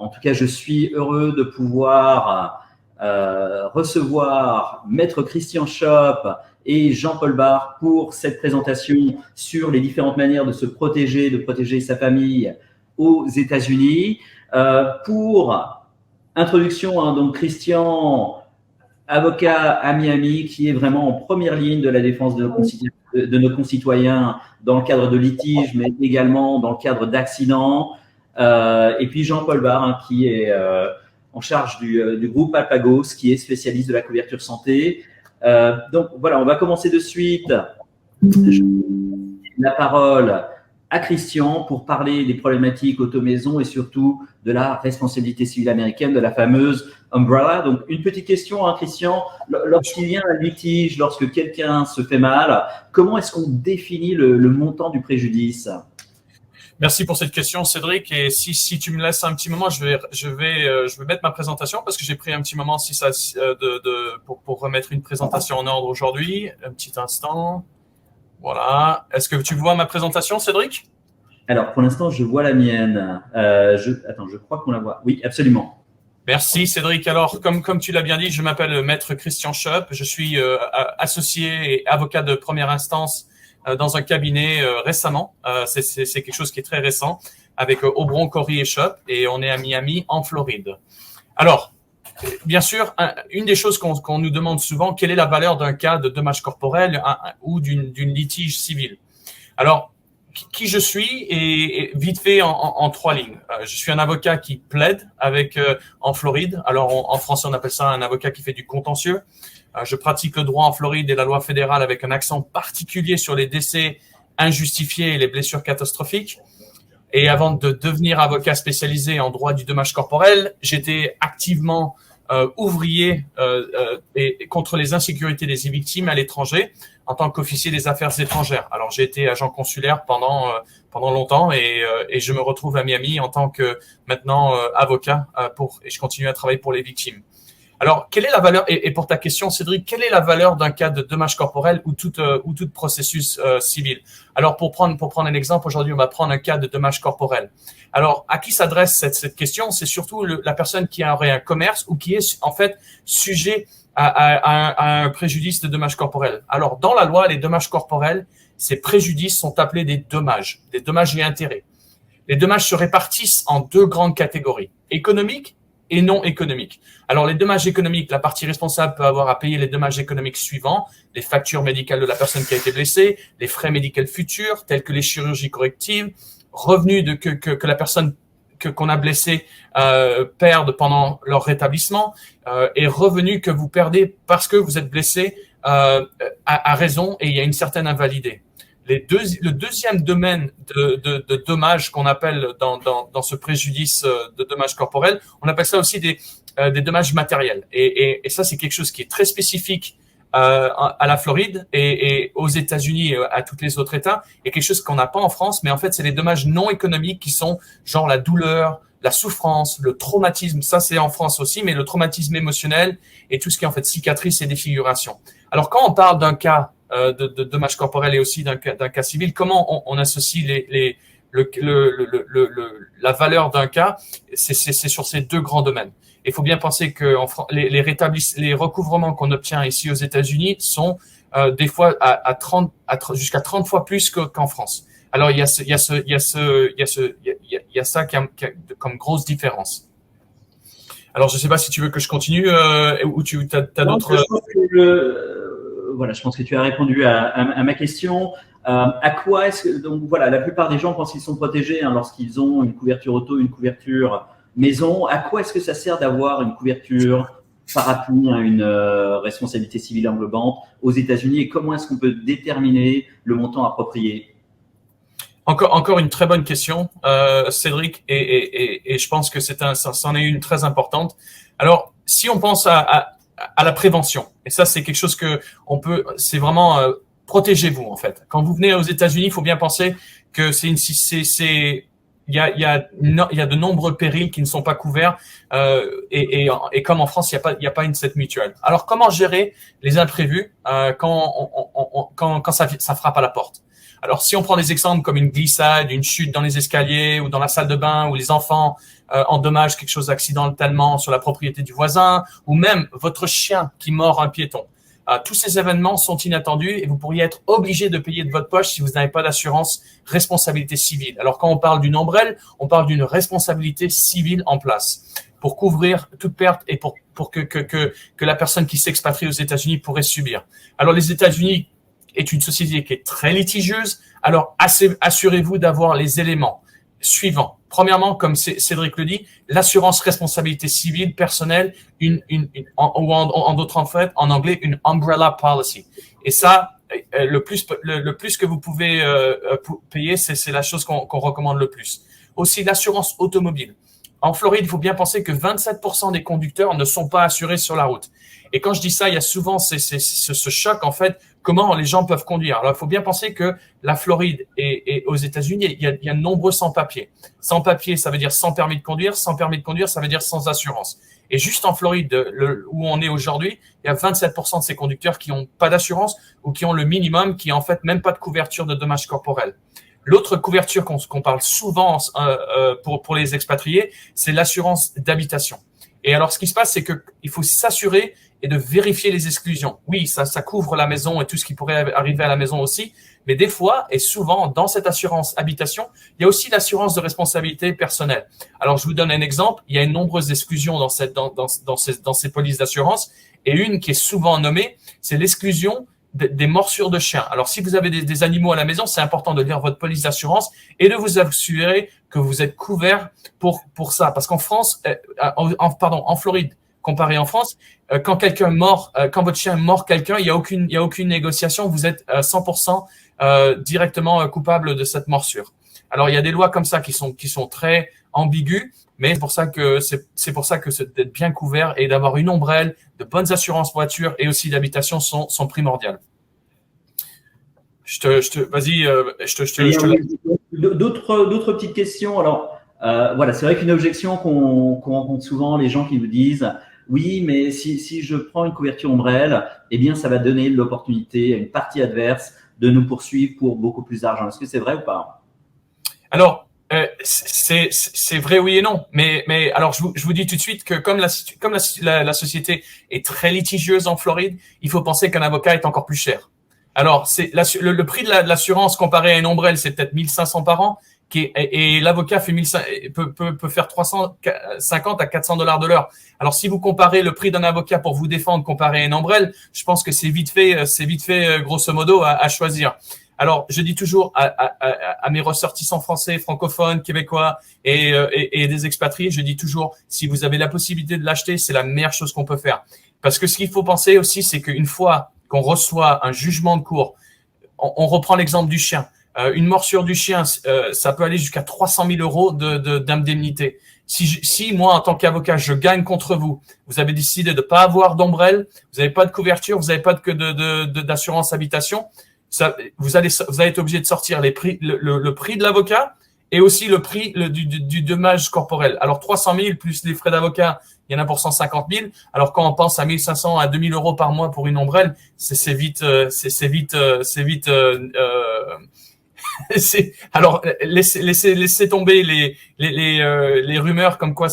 En tout cas, je suis heureux de pouvoir recevoir Maître Christian Schopp et Jean-Paul Barre pour cette présentation sur les différentes manières de se protéger, de protéger sa famille aux États-Unis. Pour introduction, hein, donc Christian, avocat à Miami, qui est vraiment en première ligne de la défense de nos concitoyens dans le cadre de litiges, mais également dans le cadre d'accidents. Et puis Jean-Paul Barre, hein, qui est en charge du groupe Alpagos, qui est spécialiste de la couverture santé. Donc voilà, on va commencer de suite. Je donne la parole à Christian pour parler des problématiques automaison et surtout de la responsabilité civile américaine, de la fameuse umbrella. Donc une petite question, hein, Christian, lorsqu'il y a un litige, lorsque quelqu'un se fait mal, comment est-ce qu'on définit le montant du préjudice ? Merci pour cette question, Cédric. Et si tu me laisses un petit moment, je vais mettre ma présentation parce que j'ai pris un petit moment pour remettre une présentation en ordre aujourd'hui. Un petit instant. Voilà. Est-ce que tu vois ma présentation, Cédric ? Alors, pour l'instant, je vois la mienne. Attends, je crois qu'on la voit. Oui, absolument. Merci, Cédric. Alors, comme tu l'as bien dit, je m'appelle Maître Christian Schopp. Je suis associé et avocat de première instance dans un cabinet récemment. C'est quelque chose qui est très récent avec Aubron, Corrie et Schopp, et on est à Miami, en Floride. Alors, bien sûr, une des choses qu'on nous demande souvent, quelle est la valeur d'un cas de dommage corporel ou d'une litige civile? Alors, qui je suis et vite fait en 3 lignes. Je suis un avocat qui plaide en Floride. Alors, en français, on appelle ça un avocat qui fait du contentieux. Je pratique le droit en Floride et la loi fédérale avec un accent particulier sur les décès injustifiés et les blessures catastrophiques. Et avant de devenir avocat spécialisé en droit du dommage corporel, j'étais activement ouvrier et contre les insécurités des victimes à l'étranger en tant qu'officier des affaires étrangères. Alors j'ai été agent consulaire pendant longtemps et je me retrouve à Miami en tant que maintenant avocat et je continue à travailler pour les victimes. Alors, quelle est la valeur, et pour ta question, Cédric, quelle est la valeur d'un cas de dommage corporel ou tout processus civil? Alors, pour prendre un exemple, aujourd'hui, on va prendre un cas de dommage corporel. Alors, à qui s'adresse cette question? C'est surtout la personne qui aurait un commerce ou qui est en fait sujet à un préjudice de dommage corporel. Alors, dans la loi, les dommages corporels, ces préjudices sont appelés des dommages et intérêts. Les dommages se répartissent en 2 grandes catégories, économiques et non économiques. Alors, les dommages économiques, la partie responsable peut avoir à payer les dommages économiques suivants, les factures médicales de la personne qui a été blessée, les frais médicaux futurs, tels que les chirurgies correctives, revenus que la personne qu'on a blessée perdent pendant leur rétablissement, et revenus que vous perdez parce que vous êtes blessé à raison et il y a une certaine invalidité. Le deuxième domaine de dommages qu'on appelle dans ce préjudice de dommages corporels, on appelle ça aussi des dommages matériels. Et ça, c'est quelque chose qui est très spécifique à la Floride et aux États-Unis et à tous les autres États, et quelque chose qu'on n'a pas en France, mais en fait, c'est les dommages non économiques qui sont genre la douleur, la souffrance, le traumatisme. Ça, c'est en France aussi, mais le traumatisme émotionnel et tout ce qui est en fait cicatrice et défiguration. Alors, quand on parle d'un cas de dommages corporels et aussi d'un cas civil, comment on associe la valeur d'un cas? C'est sur ces 2 grands domaines. Il faut bien penser que les recouvrements qu'on obtient ici aux États-Unis sont des fois jusqu'à 30 fois plus qu'en France. Alors il y a ça comme grosse différence. Alors, je ne sais pas si tu veux que je continue ou tu as d'autres… Voilà, je pense que tu as répondu à ma question. À quoi est-ce que… Donc voilà, la plupart des gens pensent qu'ils sont protégés lorsqu'ils ont une couverture auto, une couverture maison. À quoi est-ce que ça sert d'avoir une couverture parapluie, une responsabilité civile englobante aux États-Unis, et comment est-ce qu'on peut déterminer le montant approprié? Encore une très bonne question, Cédric, et je pense que c'en est une très importante. Alors, si on pense à la prévention, et ça c'est quelque chose que on peut, c'est vraiment protégez-vous en fait. Quand vous venez aux États-Unis, il faut bien penser que il y a de nombreux périls qui ne sont pas couverts et comme en France, il y a pas une cette mutuelle. Alors, comment gérer les imprévus quand ça frappe à la porte? Alors, si on prend des exemples comme une glissade, une chute dans les escaliers ou dans la salle de bain, où les enfants endommagent quelque chose accidentellement sur la propriété du voisin, ou même votre chien qui mord un piéton. Tous ces événements sont inattendus et vous pourriez être obligé de payer de votre poche si vous n'avez pas d'assurance responsabilité civile. Alors, quand on parle d'une ombrelle, on parle d'une responsabilité civile en place pour couvrir toute perte et pour que la personne qui s'expatrie aux États-Unis pourrait subir. Alors, les États-Unis est une société qui est très litigieuse, alors assurez-vous d'avoir les éléments suivants. Premièrement, comme Cédric le dit, l'assurance responsabilité civile personnelle, en d'autres en fait, en anglais, une umbrella policy. Et ça, le plus que vous pouvez payer, c'est la chose qu'on recommande le plus. Aussi, l'assurance automobile. En Floride, il faut bien penser que 27% des conducteurs ne sont pas assurés sur la route. Et quand je dis ça, il y a souvent ce choc, en fait, comment les gens peuvent conduire. Alors, il faut bien penser que la Floride et aux États-Unis, il y a de nombreux sans-papiers. Sans-papiers, ça veut dire sans permis de conduire. Sans permis de conduire, ça veut dire sans assurance. Et juste en Floride, où on est aujourd'hui, il y a 27% de ces conducteurs qui n'ont pas d'assurance ou qui ont le minimum, qui en fait même pas de couverture de dommages corporels. L'autre couverture qu'on parle souvent pour les expatriés, c'est l'assurance d'habitation. Et alors, ce qui se passe, c'est qu'il faut s'assurer et de vérifier les exclusions. Oui, ça couvre la maison et tout ce qui pourrait arriver à la maison aussi, mais des fois et souvent, dans cette assurance habitation, il y a aussi l'assurance de responsabilité personnelle. Alors, je vous donne un exemple. Il y a de nombreuses exclusions dans ces polices d'assurance, et une qui est souvent nommée, c'est l'exclusion des morsures de chiens. Alors, si vous avez des animaux à la maison, c'est important de lire votre police d'assurance et de vous assurer que vous êtes couvert pour ça. Parce qu'en France, en Floride, comparé en France, quand quelqu'un mord, quand votre chien mord quelqu'un, il y a aucune négociation. Vous êtes 100% directement coupable de cette morsure. Alors, il y a des lois comme ça qui sont très ambiguës, mais c'est pour ça que d'être bien couvert et d'avoir une ombrelle, de bonnes assurances voiture et aussi d'habitation sont primordiales. Vas-y, D'autres petites questions. Alors, voilà, c'est vrai qu'une objection qu'on rencontre souvent, les gens qui vous disent, oui, mais si je prends une couverture ombrelle, eh bien, ça va donner l'opportunité à une partie adverse de nous poursuivre pour beaucoup plus d'argent. Est-ce que c'est vrai ou pas? Alors, c'est vrai oui et non, mais alors je vous dis tout de suite que comme la société est très litigieuse en Floride, il faut penser qu'un avocat est encore plus cher. Alors le prix de l'assurance comparé à une ombrelle, c'est peut-être 1500 par an, et l'avocat peut faire 350 à 400 $ de l'heure. Alors si vous comparez le prix d'un avocat pour vous défendre comparé à une ombrelle, je pense que c'est vite fait grosso modo à choisir. Alors, je dis toujours à mes ressortissants français, francophones, québécois et des expatriés, je dis toujours, si vous avez la possibilité de l'acheter, c'est la meilleure chose qu'on peut faire. Parce que ce qu'il faut penser aussi, c'est qu'une fois qu'on reçoit un jugement de cour, on reprend l'exemple du chien. Une morsure du chien, ça peut aller jusqu'à 300 000 € d'indemnité. Si moi, en tant qu'avocat, je gagne contre vous, vous avez décidé de pas avoir d'ombrelle, vous n'avez pas de couverture, vous n'avez pas d'assurance habitation, vous allez être obligé de sortir le prix de l'avocat et aussi le prix du dommage corporel. Alors 300 000 plus les frais d'avocat, il y en a pour 150 000. Alors quand on pense à 1500 à 2000 € par mois pour une ombrelle, c'est vite. Alors laissez tomber les rumeurs comme quoi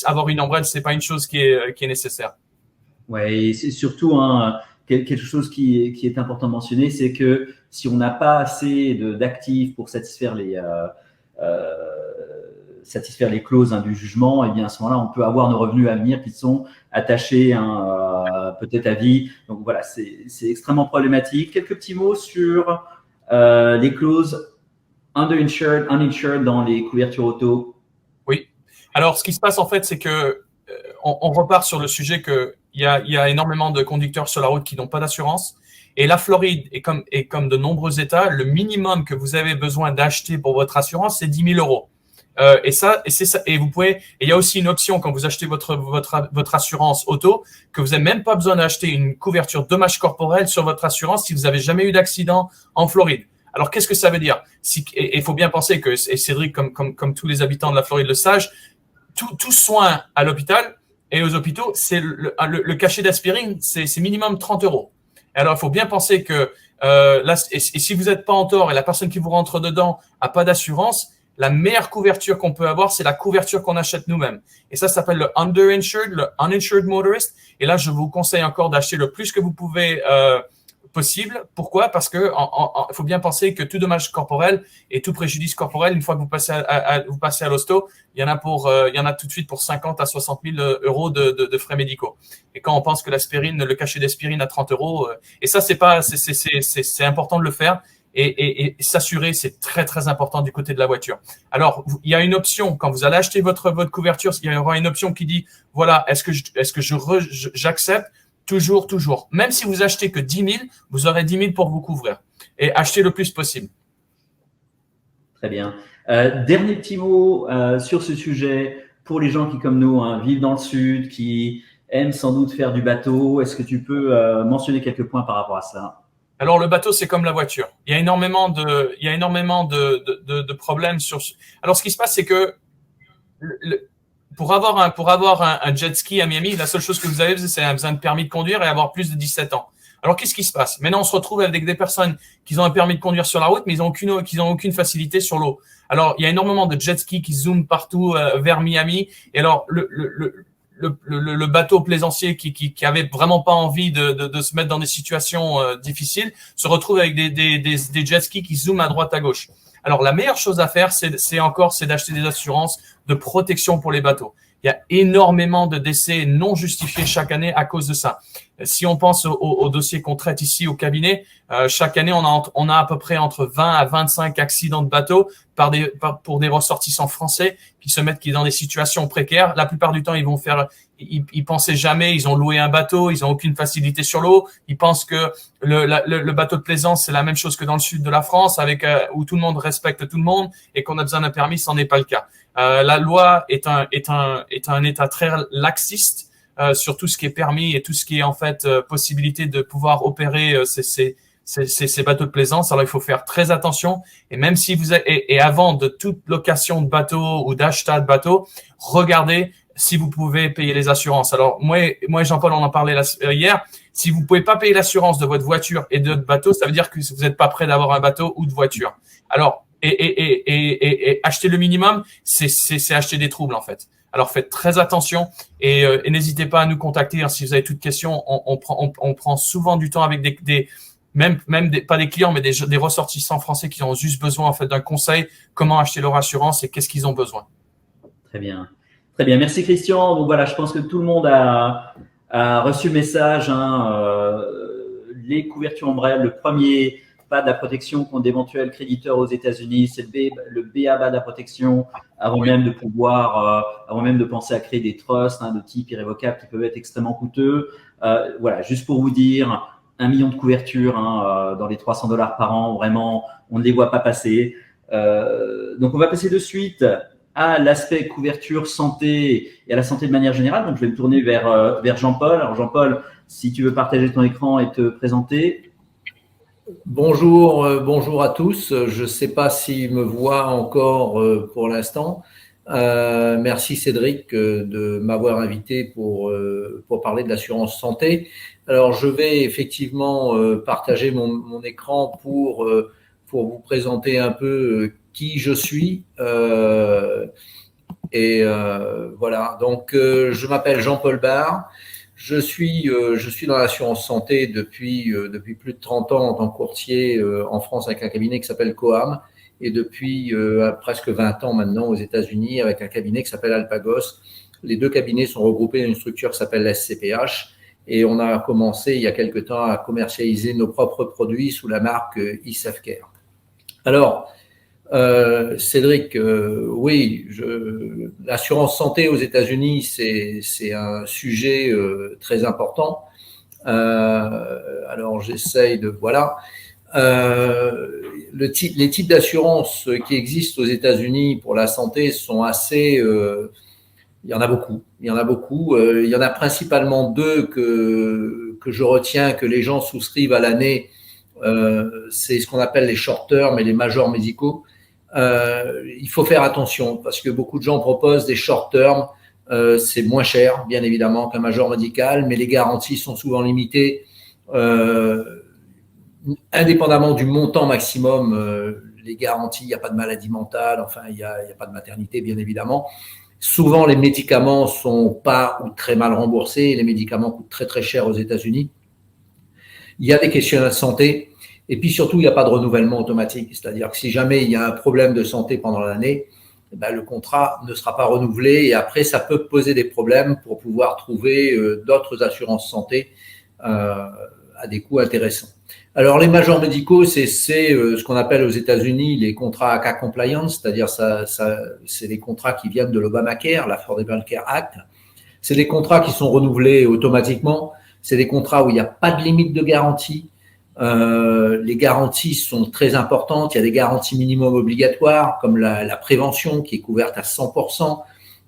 avoir une ombrelle, c'est pas une chose qui est nécessaire. Ouais, et c'est surtout quelque chose qui est important de mentionner, c'est que si on n'a pas assez d'actifs pour satisfaire satisfaire les clauses du jugement, et bien à ce moment-là, on peut avoir nos revenus à venir qui sont attachés peut-être à vie. Donc voilà, c'est extrêmement problématique. Quelques petits mots sur les clauses underinsured, uninsured dans les couvertures auto. Oui. Alors, ce qui se passe en fait, c'est que on repart sur le sujet qu'il y a énormément de conducteurs sur la route qui n'ont pas d'assurance. Et la Floride est comme de nombreux États, le minimum que vous avez besoin d'acheter pour votre assurance, c'est 10 000 euros. Et c'est ça. Et vous pouvez. Et il y a aussi une option quand vous achetez votre assurance auto que vous n'avez même pas besoin d'acheter une couverture dommage corporel sur votre assurance si vous n'avez jamais eu d'accident en Floride. Alors qu'est-ce que ça veut dire? Et il faut bien penser que, et Cédric, comme tous les habitants de la Floride le savent, tout soin à l'hôpital et aux hôpitaux, c'est le cachet d'aspirine, c'est minimum 30 euros. Alors, il faut bien penser que là, et si vous n'êtes pas en tort et la personne qui vous rentre dedans n'a pas d'assurance, la meilleure couverture qu'on peut avoir, c'est la couverture qu'on achète nous-mêmes. Et ça s'appelle le underinsured, le uninsured motorist. Et là, je vous conseille encore d'acheter le plus que vous pouvez possible. Pourquoi? Parce que il faut bien penser que tout dommage corporel et tout préjudice corporel, une fois que vous passez à l'hosto, il y en a tout de suite pour 50 à 60 000 euros de frais médicaux. Et quand on pense que l'aspirine, le cachet d'aspirine à 30 euros, et ça c'est important de le faire. Et s'assurer, c'est très, très important du côté de la voiture. Alors, il y a une option, quand vous allez acheter votre couverture, il y aura une option qui dit, voilà, est-ce que j'accepte? Toujours. Même si vous achetez que 10 000, vous aurez 10 000 pour vous couvrir. Et achetez le plus possible. Très bien. Dernier petit mot sur ce sujet. Pour les gens qui, comme nous, vivent dans le sud, qui aiment sans doute faire du bateau, est-ce que tu peux mentionner quelques points par rapport à ça? Alors, le bateau, c'est comme la voiture. Il y a énormément de problèmes sur. Alors, ce qui se passe, c'est que pour avoir un jet ski à Miami, la seule chose que vous avez, c'est un permis de conduire et avoir plus de 17 ans. Alors, qu'est-ce qui se passe? Maintenant, on se retrouve avec des personnes qui ont un permis de conduire sur la route, mais ils n'ont aucune facilité sur l'eau. Alors, il y a énormément de jet ski qui zooment partout vers Miami. Et alors, le bateau plaisancier qui avait vraiment pas envie de se mettre dans des situations difficiles se retrouve avec des jet skis qui zooment à droite à gauche. Alors, la meilleure chose à faire, c'est d'acheter des assurances de protection pour les bateaux. Il y a énormément de décès non justifiés chaque année à cause de ça. Si on pense au dossier qu'on traite ici au cabinet, chaque année, on a à peu près entre 20 à 25 accidents de bateau pour des ressortissants français qui se mettent dans des situations précaires. La plupart du temps, ils pensaient jamais, ils ont loué un bateau, ils ont aucune facilité sur l'eau. Ils pensent que le bateau de plaisance, c'est la même chose que dans le sud de la France, où tout le monde respecte tout le monde et qu'on a besoin d'un permis, ce n'est pas le cas. La loi est un État très laxiste sur tout ce qui est permis et tout ce qui est en fait possibilité de pouvoir opérer ces bateaux de plaisance. Alors il faut faire très attention et même si et avant de toute location de bateau ou d'achat de bateau, regardez si vous pouvez payer les assurances. Alors moi et Jean-Paul, on en parlait hier. Si vous pouvez pas payer l'assurance de votre voiture et de votre bateau, ça veut dire que vous n'êtes pas prêt d'avoir un bateau ou de voiture. Alors et acheter le minimum, c'est acheter des troubles en fait. Alors faites très attention et n'hésitez pas à nous contacter si vous avez toute question. On prend souvent du temps avec pas des clients, mais des ressortissants français qui ont juste besoin en fait d'un conseil, comment acheter leur assurance et qu'est-ce qu'ils ont besoin. Très bien. Merci Christian. Donc voilà, je pense que tout le monde a reçu le message. Les couvertures ombrelles, le premier pas de la protection contre d'éventuels créditeurs aux États-Unis, c'est le B.A.B.A. de la protection avant même de penser à créer des trusts de type irrévocable qui peuvent être extrêmement coûteux. Voilà, juste pour vous dire, 1 million de couvertures dans les $300 par an, vraiment, on ne les voit pas passer. Donc, on va passer de suite à l'aspect couverture santé et à la santé de manière générale. Donc, je vais me tourner vers Jean-Paul. Alors, Jean-Paul, si tu veux partager ton écran et te présenter. Bonjour à tous. Je ne sais pas s'ils me voient encore pour l'instant. Merci Cédric de m'avoir invité pour parler de l'assurance santé. Alors, je vais effectivement partager mon écran pour vous présenter un peu qui je suis. Voilà. Donc, je m'appelle Jean-Paul Barre. Je suis dans l'assurance santé depuis plus de 30 ans en tant que courtier en France avec un cabinet qui s'appelle Coam. et depuis presque 20 ans maintenant aux États-Unis avec un cabinet qui s'appelle Alpagos. Les deux cabinets sont regroupés dans une structure qui s'appelle la SCPH et on a commencé il y a quelque temps à commercialiser nos propres produits sous la marque eSafeCare. Alors, Cédric, oui, l'assurance santé aux États-Unis, c'est un sujet très important. Alors, j'essaye de voilà. Les types d'assurances qui existent aux États-Unis pour la santé sont assez. Il y en a beaucoup. Il y en a principalement deux que je retiens que les gens souscrivent à l'année. C'est ce qu'on appelle les short term et les majors médicaux. Il faut faire attention parce que beaucoup de gens proposent des short term. C'est moins cher, bien évidemment, qu'un major médical, mais les garanties sont souvent limitées. Indépendamment du montant maximum, les garanties, il n'y a pas de maladie mentale, enfin, il n'y a pas de maternité, bien évidemment. Souvent, les médicaments sont pas ou très mal remboursés. Les médicaments coûtent très, très cher aux États-Unis. Il y a des questionnaires de santé. Et puis, surtout, il n'y a pas de renouvellement automatique. C'est-à-dire que si jamais il y a un problème de santé pendant l'année, ben, le contrat ne sera pas renouvelé. Et après, ça peut poser des problèmes pour pouvoir trouver d'autres assurances santé à des coûts intéressants. Alors, les majors médicaux, c'est ce qu'on appelle aux États-Unis les contrats ACA compliance, c'est-à-dire c'est des contrats qui viennent de l'Obamacare, l'Affordable Care Act. C'est des contrats qui sont renouvelés automatiquement. C'est des contrats où il n'y a pas de limite de garantie. Les garanties sont très importantes. Il y a des garanties minimum obligatoires, comme la prévention qui est couverte à 100%,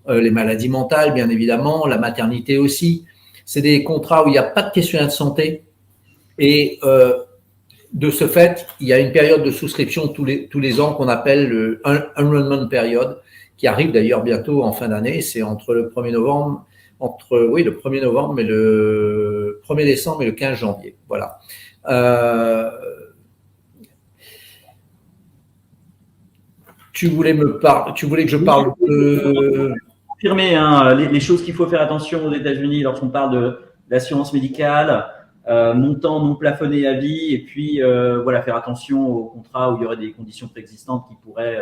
les maladies mentales, bien évidemment, la maternité aussi. C'est des contrats où il n'y a pas de questionnaire de santé. Et de ce fait, il y a une période de souscription tous les ans qu'on appelle le Enrollment Period, qui arrive d'ailleurs bientôt en fin d'année. C'est entre le 1er novembre, le 1er novembre et le 1er décembre et le 15 janvier. Voilà. Tu voulais que je parle de… Confirmer hein, les choses qu'il faut faire attention aux États-Unis lorsqu'on parle d'assurance médicale. Montant non plafonné à vie et puis voilà, faire attention aux contrats où il y aurait des conditions préexistantes qui pourraient…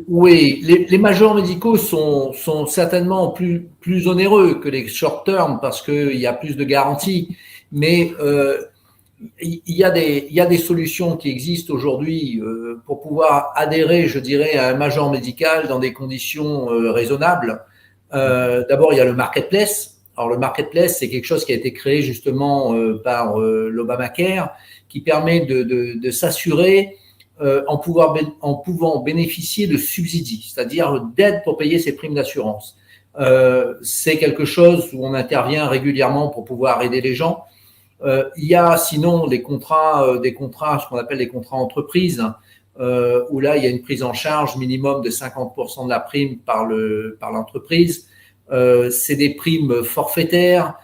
Oui, les majors médicaux sont certainement plus onéreux que les short term parce qu'il y a plus de garanties, mais il y a des solutions qui existent aujourd'hui pour pouvoir adhérer, je dirais, à un major médical dans des conditions raisonnables. D'abord, il y a le marketplace. Alors, le marketplace, c'est quelque chose qui a été créé justement par l'Obamacare, qui permet de s'assurer en pouvant bénéficier de subsidies, c'est-à-dire d'aide pour payer ses primes d'assurance. C'est quelque chose où on intervient régulièrement pour pouvoir aider les gens. Il y a sinon des contrats, ce qu'on appelle des contrats entreprises, où là, il y a une prise en charge minimum de 50% de la prime par l'entreprise. C'est des primes forfaitaires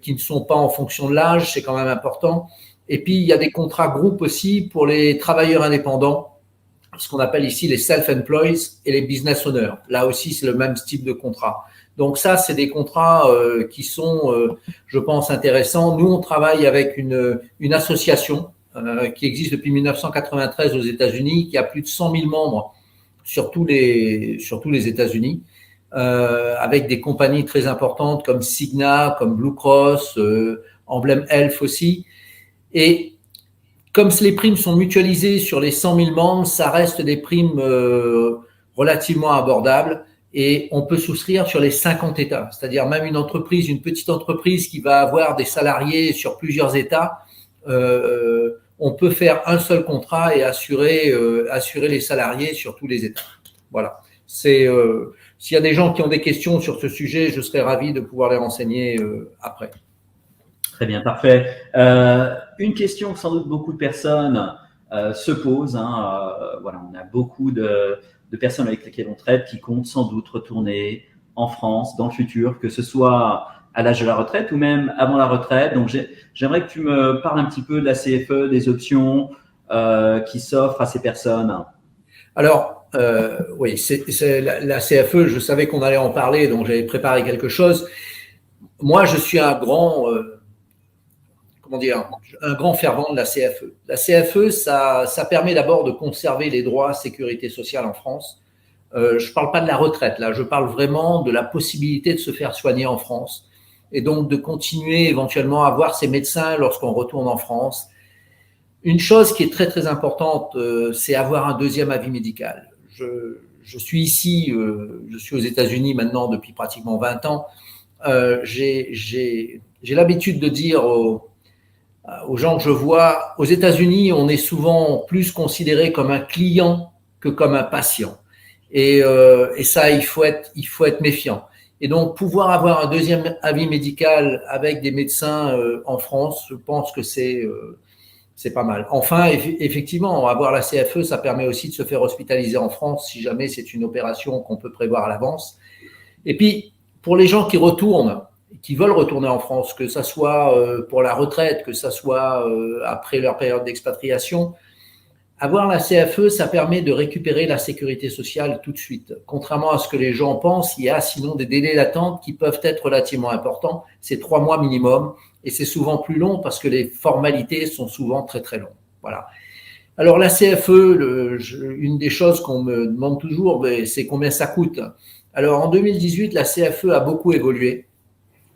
qui ne sont pas en fonction de l'âge, c'est quand même important. Et puis, il y a des contrats groupes aussi pour les travailleurs indépendants, ce qu'on appelle ici les self-employed et les business owners. Là aussi, c'est le même type de contrat. Donc ça, c'est des contrats qui sont, je pense, intéressants. Nous, on travaille avec une association qui existe depuis 1993 aux États-Unis, qui a plus de 100 000 membres sur tous les États-Unis. Avec des compagnies très importantes comme Cigna, comme Blue Cross, Emblem Health aussi. Et comme les primes sont mutualisées sur les 100 000 membres, ça reste des primes relativement abordables et on peut souscrire sur les 50 États. C'est-à-dire même une petite entreprise qui va avoir des salariés sur plusieurs États, on peut faire un seul contrat et assurer les salariés sur tous les États. Voilà. S'il y a des gens qui ont des questions sur ce sujet, je serais ravi de pouvoir les renseigner après. Très bien, parfait. Une question que sans doute beaucoup de personnes se posent. Voilà, on a beaucoup de personnes avec lesquelles on traite qui comptent sans doute retourner en France dans le futur, que ce soit à l'âge de la retraite ou même avant la retraite. Donc, j'aimerais que tu me parles un petit peu de la CFE, des options qui s'offrent à ces personnes. Alors, oui, c'est la CFE, je savais qu'on allait en parler, donc j'avais préparé quelque chose. Moi, je suis un grand comment dire, un grand fervent de la CFE. La CFE, ça permet d'abord de conserver les droits sécurité sociale en France. Je ne parle pas de la retraite, là, je parle vraiment de la possibilité de se faire soigner en France et donc de continuer éventuellement à voir ses médecins lorsqu'on retourne en France. Une chose qui est très très importante, c'est avoir un deuxième avis médical. Je suis ici, je suis aux États-Unis maintenant depuis pratiquement 20 ans. J'ai l'habitude de dire aux gens que je vois, aux États-Unis, on est souvent plus considéré comme un client que comme un patient. Et ça, il faut être méfiant. Et donc, pouvoir avoir un deuxième avis médical avec des médecins en France, je pense que c'est pas mal. Enfin, effectivement, avoir la CFE, ça permet aussi de se faire hospitaliser en France si jamais c'est une opération qu'on peut prévoir à l'avance. Et puis, pour les gens qui retournent, qui veulent retourner en France, que ça soit pour la retraite, que ça soit après leur période d'expatriation, avoir la CFE, ça permet de récupérer la sécurité sociale tout de suite. Contrairement à ce que les gens pensent, il y a sinon des délais d'attente qui peuvent être relativement importants. C'est 3 mois minimum et c'est souvent plus long parce que les formalités sont souvent très très longues. Voilà. Alors la CFE, une des choses qu'on me demande toujours, c'est combien ça coûte. Alors en 2018, la CFE a beaucoup évolué.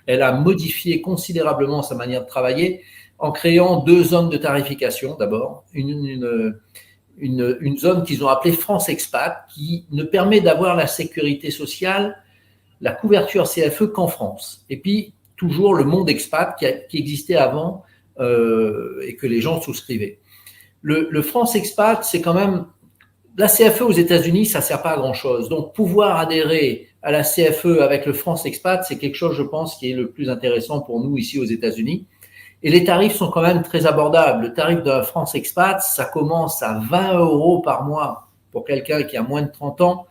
Elle a modifié considérablement sa manière de travailler en créant 2 zones de tarification d'abord. Une zone qu'ils ont appelée France Expat qui ne permet d'avoir la sécurité sociale, la couverture CFE qu'en France. Et puis toujours le monde expat qui existait avant et que les gens souscrivaient. Le France Expat, c'est quand même… La CFE aux États-Unis, ça ne sert pas à grand-chose. Donc, pouvoir adhérer à la CFE avec le France Expat, c'est quelque chose, je pense, qui est le plus intéressant pour nous ici aux États-Unis. Et les tarifs sont quand même très abordables. Le tarif de France Expat, ça commence à 20 € par mois pour quelqu'un qui a moins de 30 ans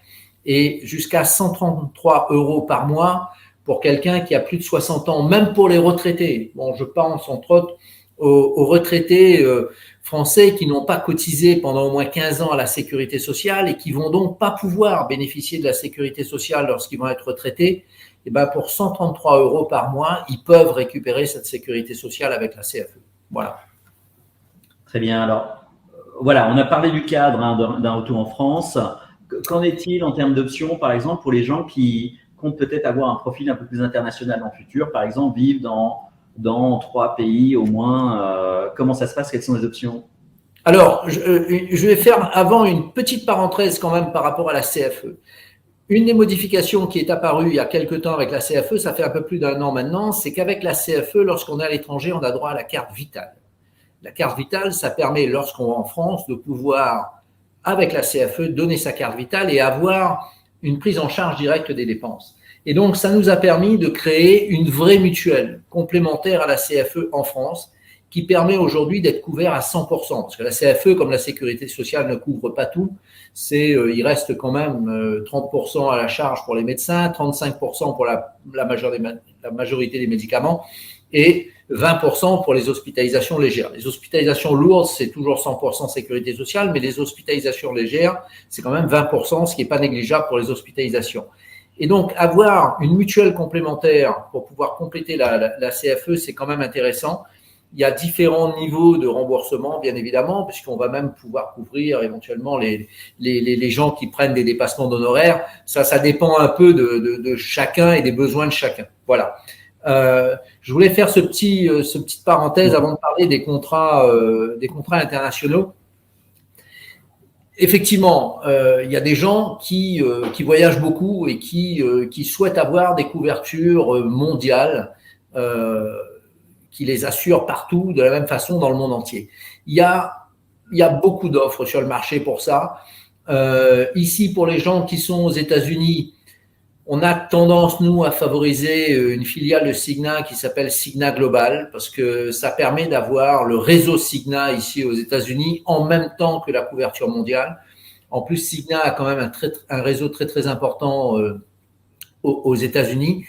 et jusqu'à 133 € par mois pour quelqu'un qui a plus de 60 ans, même pour les retraités. Bon, je pense entre autres aux retraités français qui n'ont pas cotisé pendant au moins 15 ans à la sécurité sociale et qui vont donc pas pouvoir bénéficier de la sécurité sociale lorsqu'ils vont être retraités. Et ben pour 133 € par mois, ils peuvent récupérer cette sécurité sociale avec la CFE. Voilà. Très bien. Alors, voilà, on a parlé du cadre d'un retour en France. Qu'en est-il en termes d'options, par exemple, pour les gens qui comptent peut-être avoir un profil un peu plus international dans le futur, par exemple, vivre dans 3 pays au moins. Comment ça se passe? Quelles sont les options? Alors, je vais faire avant une petite parenthèse quand même par rapport à la CFE. Une des modifications qui est apparue il y a quelques temps avec la CFE, ça fait un peu plus d'1 an maintenant, c'est qu'avec la CFE, lorsqu'on est à l'étranger, on a droit à la carte vitale. La carte vitale, ça permet, lorsqu'on est en France, de pouvoir, avec la CFE, donner sa carte vitale et avoir une prise en charge directe des dépenses. Et donc, ça nous a permis de créer une vraie mutuelle complémentaire à la CFE en France qui permet aujourd'hui d'être couvert à 100%. Parce que la CFE, comme la sécurité sociale, ne couvre pas tout. Il reste quand même 30% à la charge pour les médecins, 35% pour la majorité des médicaments et 20% pour les hospitalisations légères. Les hospitalisations lourdes, c'est toujours 100% sécurité sociale, mais les hospitalisations légères, c'est quand même 20%, ce qui n'est pas négligeable pour les hospitalisations. Et donc, avoir une mutuelle complémentaire pour pouvoir compléter la CFE, c'est quand même intéressant. Il y a différents niveaux de remboursement, bien évidemment, puisqu'on va même pouvoir couvrir éventuellement les gens qui prennent des dépassements d'honoraires. Ça dépend un peu de chacun et des besoins de chacun. Voilà. Je voulais faire ce petite parenthèse avant de parler des contrats internationaux. Effectivement, il y a des gens qui voyagent beaucoup et qui souhaitent avoir des couvertures mondiales qui les assurent partout de la même façon dans le monde entier. Il y a beaucoup d'offres sur le marché pour ça. Ici, pour les gens qui sont aux États-Unis, on a tendance, nous, à favoriser une filiale de Cigna qui s'appelle Cigna Global parce que ça permet d'avoir le réseau Cigna ici aux États-Unis en même temps que la couverture mondiale. En plus, Cigna a quand même un réseau très, très important aux États-Unis.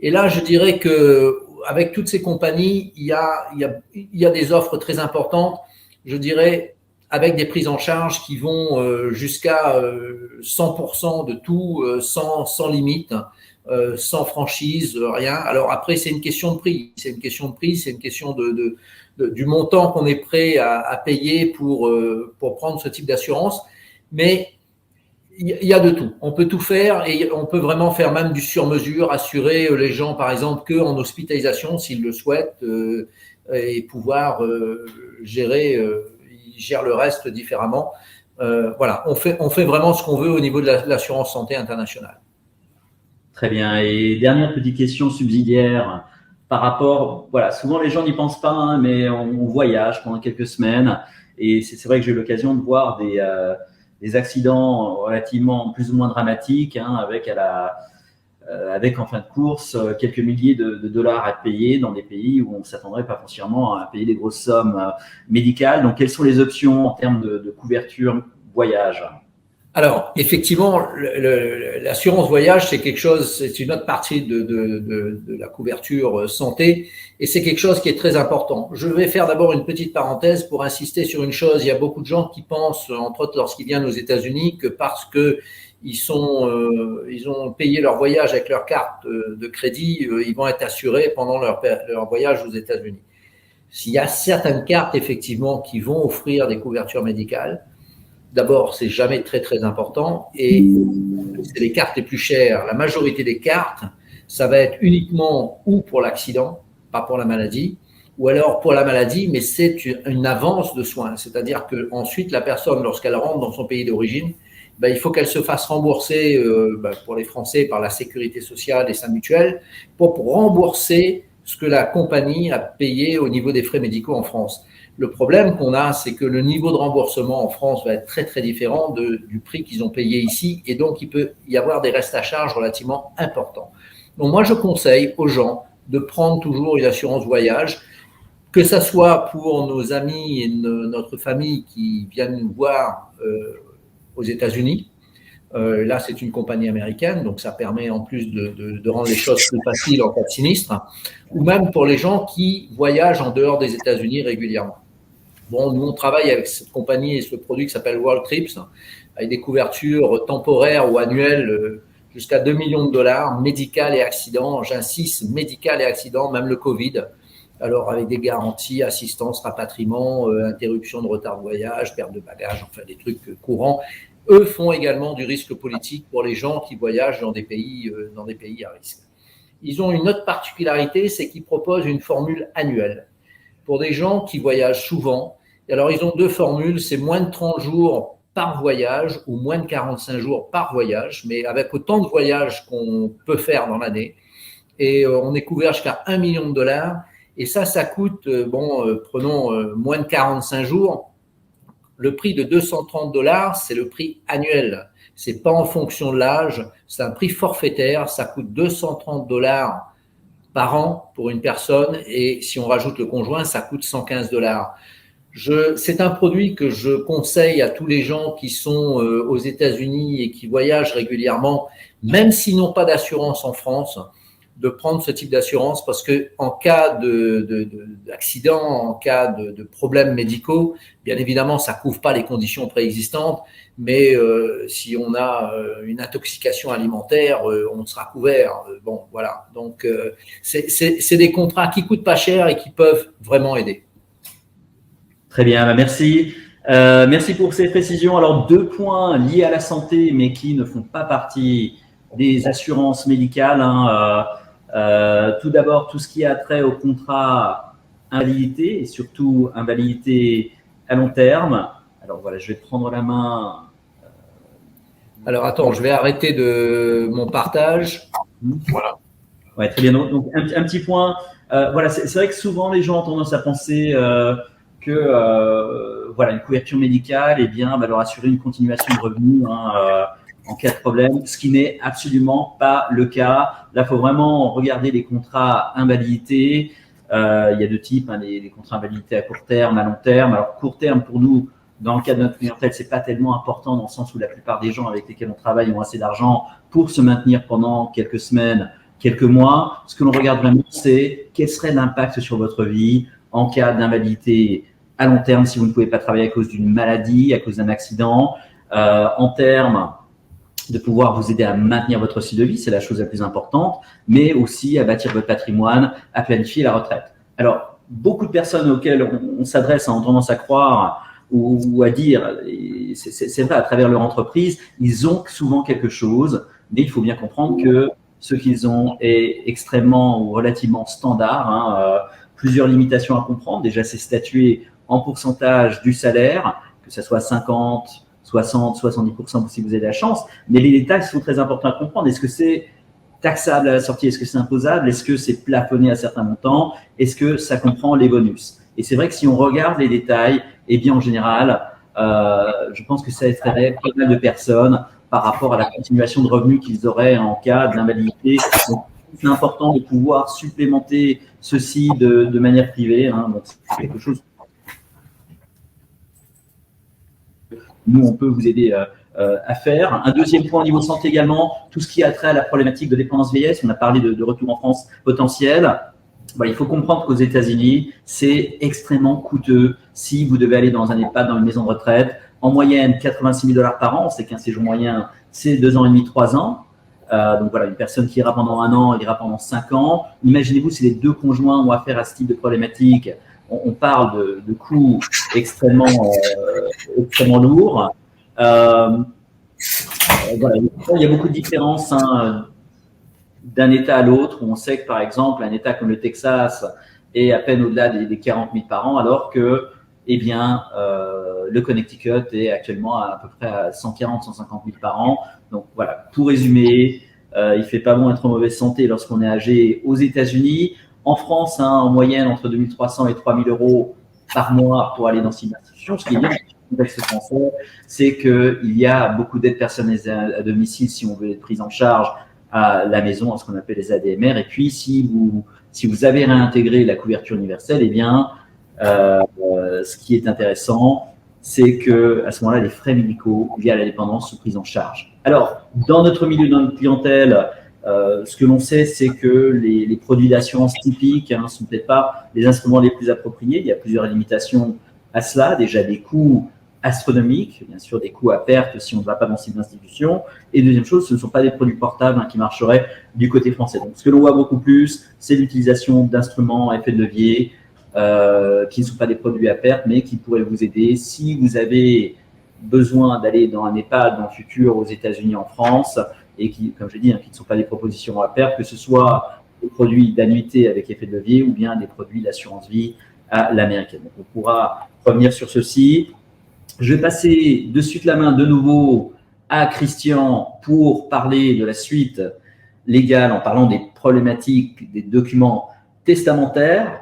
Et là, je dirais que avec toutes ces compagnies, il y a des offres très importantes, je dirais, avec des prises en charge qui vont jusqu'à 100% de tout, sans limite. sans franchise, rien. Alors après, c'est une question de prix. C'est une question de prix, c'est une question du montant qu'on est prêt à payer pour prendre ce type d'assurance. Mais il y a de tout. On peut tout faire et on peut vraiment faire même du sur-mesure, assurer les gens, par exemple, qu'en hospitalisation, s'ils le souhaitent, et pouvoir gérer, ils gèrent le reste différemment. Voilà, on fait vraiment ce qu'on veut au niveau de l'assurance santé internationale. Très bien. Et dernière petite question subsidiaire par rapport, voilà, souvent les gens n'y pensent pas, hein, mais on voyage pendant quelques semaines et c'est vrai que j'ai eu l'occasion de voir des accidents relativement plus ou moins dramatiques, hein, avec en fin de course quelques milliers de dollars à payer dans des pays où on ne s'attendrait pas foncièrement à payer des grosses sommes médicales. Donc, quelles sont les options en termes de couverture voyage? Alors, effectivement, l'assurance voyage, c'est quelque chose, c'est une autre partie de la couverture santé et c'est quelque chose qui est très important. Je vais faire d'abord une petite parenthèse pour insister sur une chose. Il y a beaucoup de gens qui pensent, entre autres lorsqu'ils viennent aux États-Unis, que parce que ils ont payé leur voyage avec leur carte de crédit, ils vont être assurés pendant leur voyage aux États-Unis. S'il y a certaines cartes, effectivement, qui vont offrir des couvertures médicales, d'abord, c'est jamais très, très important et c'est les cartes les plus chères. La majorité des cartes, ça va être uniquement ou pour l'accident, pas pour la maladie, ou alors pour la maladie, mais c'est une avance de soins. C'est-à-dire qu'ensuite, la personne, lorsqu'elle rentre dans son pays d'origine, il faut qu'elle se fasse rembourser, pour les Français, par la sécurité sociale et sa mutuelle, pour rembourser ce que la compagnie a payé au niveau des frais médicaux en France. Le problème qu'on a, c'est que le niveau de remboursement en France va être très, très différent du prix qu'ils ont payé ici. Et donc, il peut y avoir des restes à charge relativement importants. Donc, moi, je conseille aux gens de prendre toujours une assurance voyage, que ça soit pour nos amis et notre famille qui viennent nous voir aux États-Unis. Là, c'est une compagnie américaine, donc ça permet en plus de rendre les choses plus faciles en cas de sinistre, ou même pour les gens qui voyagent en dehors des États-Unis régulièrement. Bon, nous, on travaille avec cette compagnie et ce produit qui s'appelle World Trips, avec des couvertures temporaires ou annuelles jusqu'à 2 millions de dollars, médical et accident. J'insiste, médical et accident, même le Covid. Alors, avec des garanties, assistance, rapatriement, interruption de retard de voyage, perte de bagages, enfin des trucs courants. Eux font également du risque politique pour les gens qui voyagent dans des pays à risque. Ils ont une autre particularité, c'est qu'ils proposent une formule annuelle. Pour des gens qui voyagent souvent, alors ils ont deux formules, c'est moins de 30 jours par voyage ou moins de 45 jours par voyage, mais avec autant de voyages qu'on peut faire dans l'année. Et on est couvert jusqu'à 1 million de dollars. Et ça coûte, prenons moins de 45 jours. Le prix de 230 $, c'est le prix annuel. C'est pas en fonction de l'âge, c'est un prix forfaitaire. Ça coûte 230 $ par an pour une personne et si on rajoute le conjoint, ça coûte 115 $. C'est un produit que je conseille à tous les gens qui sont aux États-Unis et qui voyagent régulièrement, même s'ils n'ont pas d'assurance en France, de prendre ce type d'assurance parce que en cas d'accident, en cas de problèmes médicaux, bien évidemment, ça couvre pas les conditions préexistantes, mais si on a une intoxication alimentaire, on sera couvert. Bon, voilà. Donc, c'est des contrats qui coûtent pas cher et qui peuvent vraiment aider. Très bien, merci. Merci pour ces précisions. Alors, 2 points liés à la santé, mais qui ne font pas partie des assurances médicales, hein. Tout d'abord, tout ce qui a trait au contrat invalidité et surtout invalidité à long terme. Alors voilà, je vais prendre la main. Alors attends, je vais arrêter mon partage. Voilà. Ouais, très bien. Donc un petit point. Voilà, c'est vrai que souvent les gens ont tendance à penser que voilà, une couverture médicale, eh bien, va leur assurer une continuation de revenus, hein, en cas de problème, ce qui n'est absolument pas le cas. Là, il faut vraiment regarder les contrats invalidité. Il y a 2 types, hein, les contrats invalidité à court terme, à long terme. Alors, court terme, pour nous, dans le cas de notre clientèle, c'est pas tellement important dans le sens où la plupart des gens avec lesquels on travaille ont assez d'argent pour se maintenir pendant quelques semaines, quelques mois. Ce que l'on regarde vraiment, c'est quel serait l'impact sur votre vie en cas d'invalidité à long terme si vous ne pouvez pas travailler à cause d'une maladie, à cause d'un accident, en termes de pouvoir vous aider à maintenir votre style de vie, c'est la chose la plus importante, mais aussi à bâtir votre patrimoine, à planifier la retraite. Alors, beaucoup de personnes auxquelles on s'adresse ont tendance à croire ou à dire, c'est vrai, à travers leur entreprise, ils ont souvent quelque chose, mais il faut bien comprendre que ce qu'ils ont est extrêmement ou relativement standard, plusieurs limitations à comprendre. Déjà, c'est statué en pourcentage du salaire, que ce soit 50, 60, 70% si vous avez de la chance. Mais les détails sont très importants à comprendre. Est-ce que c'est taxable à la sortie? Est-ce que c'est imposable? Est-ce que c'est plafonné à certains montants? Est-ce que ça comprend les bonus? Et c'est vrai que si on regarde les détails, eh bien, en général, je pense que ça effraierait pas mal de personnes par rapport à la continuation de revenus qu'ils auraient en cas d'invalidité. Donc, c'est important de pouvoir supplémenter ceci de manière privée. Donc, c'est quelque chose. Nous, on peut vous aider à faire. Un deuxième point au niveau santé également, tout ce qui a trait à la problématique de dépendance vieillesse. On a parlé de retour en France potentiel. Il faut comprendre qu'aux États-Unis, c'est extrêmement coûteux si vous devez aller dans un EHPAD, dans une maison de retraite. En moyenne, 86 000 $ par an. On sait qu'un séjour moyen, c'est 2 ans et demi, 3 ans. Donc voilà, une personne qui ira pendant 1 an, ira pendant 5 ans. Imaginez-vous si les deux conjoints ont affaire à ce type de problématique. On parle de coûts extrêmement lourds. Voilà, il y a beaucoup de différences d'un État à l'autre, où on sait que, par exemple, un État comme le Texas est à peine au-delà des 40 000 par an, alors que, le Connecticut est actuellement à peu près à 140, 150 000 par an. Donc voilà, pour résumer, il fait pas bon être en mauvaise santé lorsqu'on est âgé aux États-Unis. En France, en moyenne, entre 2 300 et 3 000 € par mois pour aller dans ces institutions. Ce qui est bien dans le contexte français, c'est qu'il y a beaucoup d'aides personnalisées à domicile si on veut être pris en charge à la maison, à ce qu'on appelle les ADMR. Et puis, si vous avez réintégré la couverture universelle, eh bien, ce qui est intéressant, c'est que à ce moment-là, les frais médicaux liés à la dépendance sont pris en charge. Alors, dans notre milieu, dans notre clientèle, ce que l'on sait, c'est que les produits d'assurance typiques ne sont peut-être pas les instruments les plus appropriés. Il y a plusieurs limitations à cela. Déjà, des coûts astronomiques, bien sûr, des coûts à perte si on ne va pas dans ces institutions. Et deuxième chose, ce ne sont pas des produits portables qui marcheraient du côté français. Donc, ce que l'on voit beaucoup plus, c'est l'utilisation d'instruments à effet de levier qui ne sont pas des produits à perte, mais qui pourraient vous aider si vous avez besoin d'aller dans un EHPAD dans le futur aux États-Unis, en France, et qui, comme je l'ai dit, qui ne sont pas des propositions à perte, que ce soit des produits d'annuité avec effet de levier ou bien des produits d'assurance vie à l'américaine. Donc, on pourra revenir sur ceci. Je vais passer de suite la main de nouveau à Christian pour parler de la suite légale en parlant des problématiques des documents testamentaires.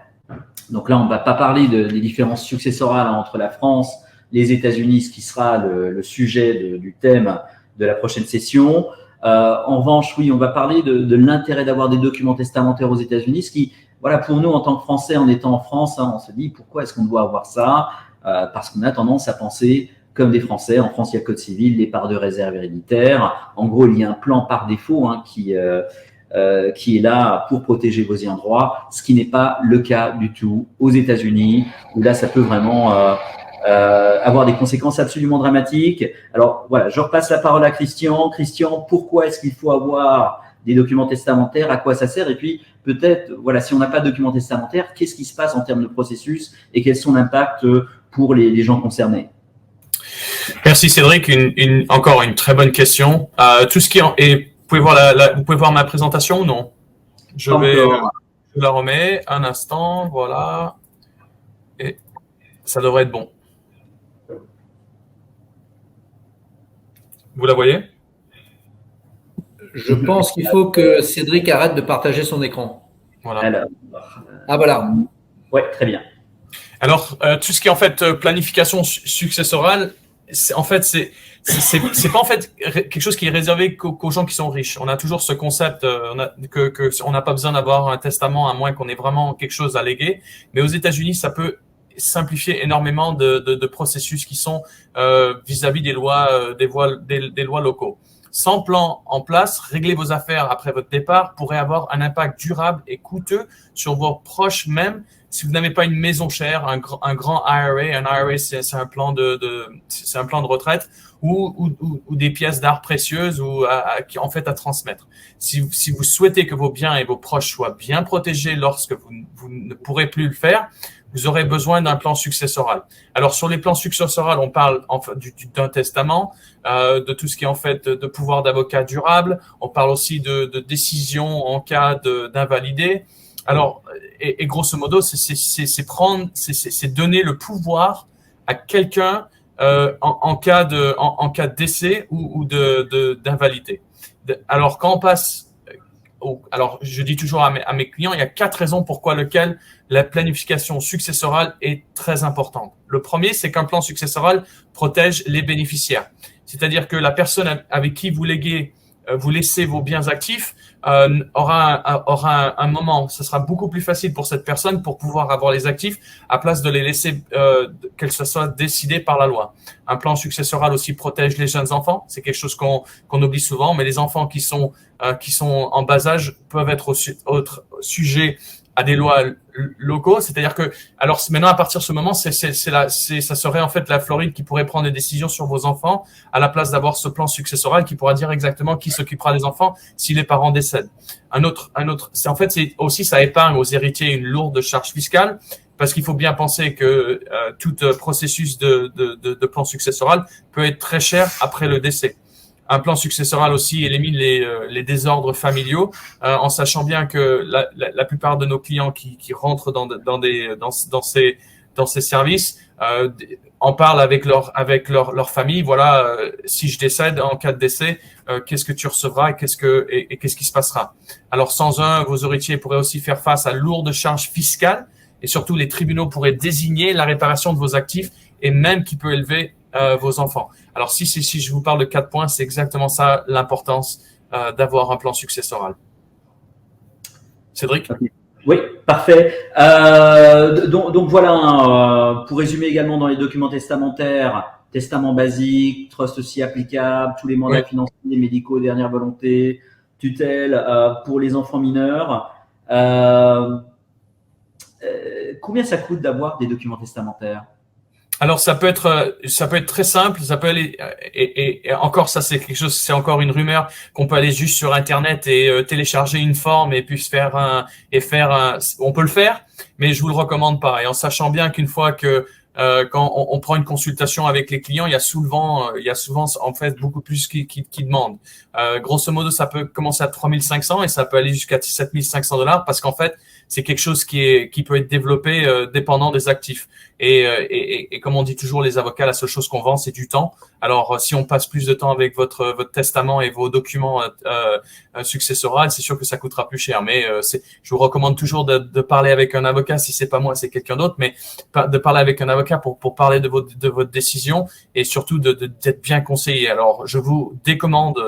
Donc là, on ne va pas parler des différences successorales entre la France, les États-Unis, ce qui sera le sujet du thème de la prochaine session. En revanche, oui, on va parler de l'intérêt d'avoir des documents testamentaires aux États-Unis, ce qui, voilà, pour nous, en tant que Français, en étant en France, on se dit pourquoi est-ce qu'on doit avoir ça? Parce qu'on a tendance à penser comme des Français. En France, il y a le Code civil, les parts de réserve héréditaires. En gros, il y a un plan par défaut qui est là pour protéger vos ayants droit, ce qui n'est pas le cas du tout aux États-Unis, où là, ça peut vraiment avoir des conséquences absolument dramatiques. Alors voilà, je repasse la parole à Christian. Christian, pourquoi est-ce qu'il faut avoir des documents testamentaires? À quoi ça sert? Et puis peut-être, voilà, si on n'a pas de documents testamentaires, qu'est-ce qui se passe en termes de processus et quels sont l'impact pour les gens concernés? Merci Cédric, encore une très bonne question. Tout ce qui est, vous pouvez voir ma présentation ou non? Je la remets un instant, voilà, et ça devrait être bon. Vous la voyez? Je pense qu'il faut que Cédric arrête de partager son écran. Voilà. Alors, voilà. Ouais, très bien. Alors, tout ce qui est en fait planification successorale, c'est pas en fait quelque chose qui est réservé qu'aux gens qui sont riches. On a toujours ce concept on n'a pas besoin d'avoir un testament à moins qu'on ait vraiment quelque chose à léguer. Mais aux États-Unis, ça peut simplifier énormément de processus qui sont vis-à-vis des lois des lois locaux. Sans plan en place, régler vos affaires après votre départ pourrait avoir un impact durable et coûteux sur vos proches même si vous n'avez pas une maison chère, un grand IRA, un IRA c'est un plan c'est un plan de retraite ou des pièces d'art précieuses ou en fait à transmettre. Si vous souhaitez que vos biens et vos proches soient bien protégés lorsque vous ne pourrez plus le faire, vous aurez besoin d'un plan successoral. Alors sur les plans successoraux, on parle d'un testament, de tout ce qui est en fait de pouvoir d'avocat durable. On parle aussi de décision en cas d'invalidé. Alors et grosso modo, c'est donner le pouvoir à quelqu'un en cas de décès ou d'invalidité. Alors quand on passe alors, je dis toujours à mes clients, il y a 4 raisons pourquoi la planification successorale est très importante. Le premier, c'est qu'un plan successoral protège les bénéficiaires. C'est-à-dire que la personne avec qui vous laissez vos biens actifs aura un moment, ce sera beaucoup plus facile pour cette personne pour pouvoir avoir les actifs à place de les laisser qu'elles se soient décidées par la loi. Un plan successoral aussi protège les jeunes enfants, c'est quelque chose qu'on oublie souvent, mais les enfants qui sont en bas âge peuvent être sujets à des lois locaux, c'est-à-dire que alors maintenant à partir de ce moment ça serait en fait la Floride qui pourrait prendre des décisions sur vos enfants à la place d'avoir ce plan successoral qui pourra dire exactement qui s'occupera des enfants si les parents décèdent. Un autre c'est en fait c'est aussi ça épargne aux héritiers une lourde charge fiscale parce qu'il faut bien penser que tout processus de plan successoral peut être très cher après le décès. Un plan successoral aussi élimine les désordres familiaux, en sachant bien que la plupart de nos clients qui rentrent dans ces services en parlent avec leur famille. Voilà, si je décède en cas de décès, qu'est-ce que tu recevras et qu'est-ce qui se passera. Alors sans vos héritiers pourraient aussi faire face à lourdes charges fiscales et surtout les tribunaux pourraient désigner la réparation de vos actifs et même qui peut élever vos enfants. Alors, si je vous parle de 4 points, c'est exactement ça l'importance d'avoir un plan successoral. Cédric ? Oui, parfait. Donc voilà, pour résumer également dans les documents testamentaires, testament basique, trust aussi applicable, tous les mandats financiers, médicaux, dernière volonté, tutelle pour les enfants mineurs. Combien ça coûte d'avoir des documents testamentaires ? Alors ça peut être très simple, ça peut aller et encore ça c'est quelque chose, c'est encore une rumeur qu'on peut aller juste sur internet et télécharger une forme et puis on peut le faire, mais je vous le recommande pas. Et en sachant bien qu'une fois que quand on prend une consultation avec les clients, il y a souvent en fait beaucoup plus qui demandent. Grosso modo, ça peut commencer à 3 500 et ça peut aller jusqu'à 7 500 $ parce qu'en fait, c'est quelque chose qui peut être développé dépendant des actifs. Et comme on dit toujours, les avocats, la seule chose qu'on vend, c'est du temps. Alors, si on passe plus de temps avec votre testament et vos documents successoraux, c'est sûr que ça coûtera plus cher. Mais je vous recommande toujours de parler avec un avocat. Si c'est pas moi, c'est quelqu'un d'autre, mais de parler avec un avocat pour parler de votre décision et surtout d'être bien conseillé. Alors, je vous décommande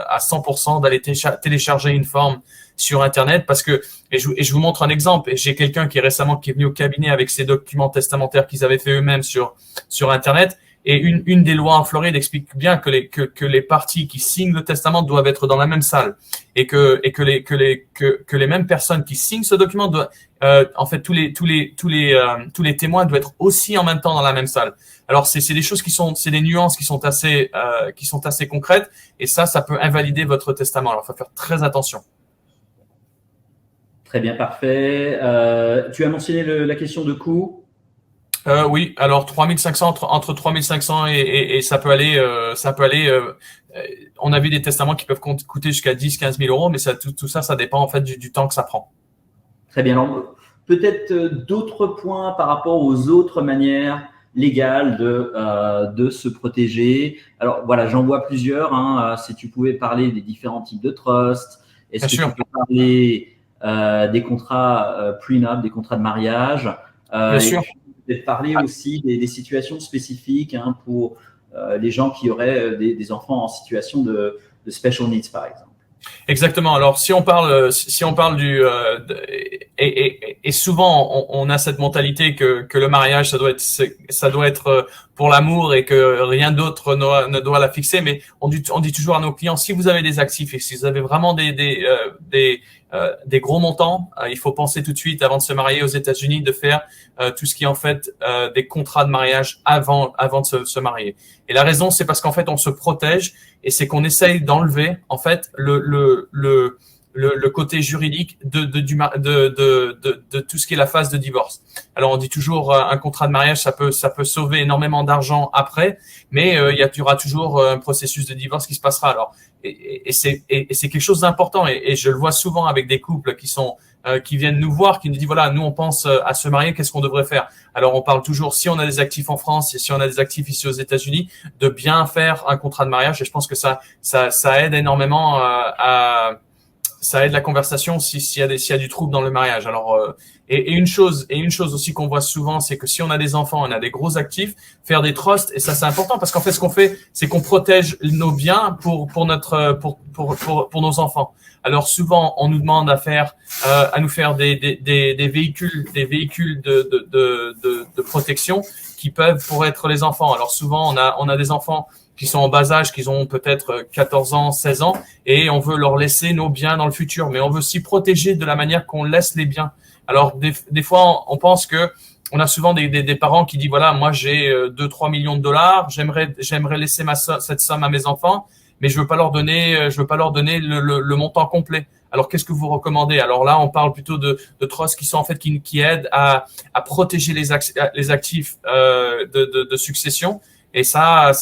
à 100% d'aller télécharger une forme sur Internet parce que et je vous montre un exemple. J'ai quelqu'un qui est venu au cabinet avec ses documents testamentaires qu'ils avaient fait eux-mêmes sur Internet. Et une des lois en Floride explique bien que les parties qui signent le testament doivent être dans la même salle et que les mêmes personnes qui signent ce document doivent en fait tous les témoins doivent être aussi en même temps dans la même salle. Alors c'est des choses c'est des nuances qui sont assez concrètes et ça peut invalider votre testament. Alors il faut faire très attention. Très bien, parfait. Tu as mentionné la question de coût. Oui, alors 3500 entre 3500 et ça peut aller on a vu des testaments qui peuvent coûter jusqu'à 10-15 000 euros, mais tout ça dépend en fait du temps que ça prend. Très bien. Alors, peut-être d'autres points par rapport aux autres manières légales de se protéger. Alors voilà, j'en vois plusieurs. Si tu pouvais parler des différents types de trust, est-ce que tu peux parler des contrats prenup, des contrats de mariage, Bien sûr. Peut-être parler aussi des situations spécifiques pour les gens qui auraient des enfants en situation de special needs, par exemple. Exactement. Alors, si on parle du et souvent on a cette mentalité que le mariage ça doit être pour l'amour et que rien d'autre ne doit la fixer. Mais on dit toujours à nos clients, si vous avez des actifs et si vous avez vraiment des des gros montants, il faut penser tout de suite, avant de se marier aux États-Unis, de faire tout ce qui est en fait des contrats de mariage avant de se marier. Et la raison, c'est parce qu'en fait, on se protège et c'est qu'on essaye d'enlever en fait le côté juridique de tout ce qui est la phase de divorce. Alors on dit toujours un contrat de mariage, ça peut sauver énormément d'argent après, mais il y aura toujours un processus de divorce qui se passera. Alors et c'est quelque chose d'important et je le vois souvent avec des couples qui viennent nous voir, qui nous disent voilà, nous on pense à se marier, qu'est-ce qu'on devrait faire? Alors on parle toujours, si on a des actifs en France et si on a des actifs ici aux États-Unis, de bien faire un contrat de mariage et je pense que ça aide énormément ça aide la conversation s'il y a du trouble dans le mariage. Alors et une chose aussi qu'on voit souvent, c'est que si on a des enfants, on a des gros actifs, faire des trusts et ça c'est important parce qu'en fait ce qu'on fait, c'est qu'on protège nos biens pour nos enfants. Alors souvent on nous demande à nous faire des véhicules de protection qui peuvent pour être les enfants. Alors souvent on a des enfants qui sont en bas âge, qui ont peut-être 14 ans, 16 ans, et on veut leur laisser nos biens dans le futur, mais on veut s'y protéger de la manière qu'on laisse les biens. Alors, des fois, on pense que, on a souvent des parents qui disent, voilà, moi, j'ai 2-3 millions de dollars, j'aimerais laisser cette somme à mes enfants, mais je veux pas leur donner le montant complet. Alors, qu'est-ce que vous recommandez? Alors là, on parle plutôt de trusts qui sont, en fait, qui aident à protéger les actifs, de succession. Et ça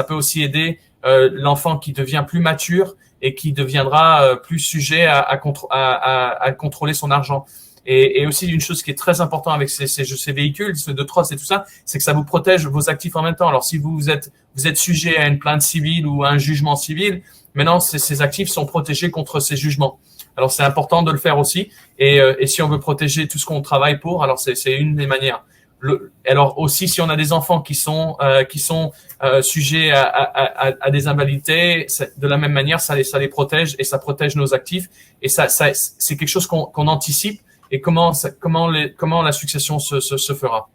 peut aussi aider l'enfant qui devient plus mature et qui deviendra plus sujet à contrôler son argent. Et aussi une chose qui est très importante avec ces véhicules de trust et tout ça, c'est que ça vous protège vos actifs en même temps. Alors si vous êtes sujet à une plainte civile ou à un jugement civil, maintenant ces actifs sont protégés contre ces jugements. Alors c'est important de le faire aussi. Et si on veut protéger tout ce qu'on travaille pour, alors c'est une des manières. Alors aussi, si on a des enfants qui sont sujets à des invalidités, de la même manière, ça les protège et ça protège nos actifs. Et ça c'est quelque chose qu'on anticipe. Et comment la succession se fera.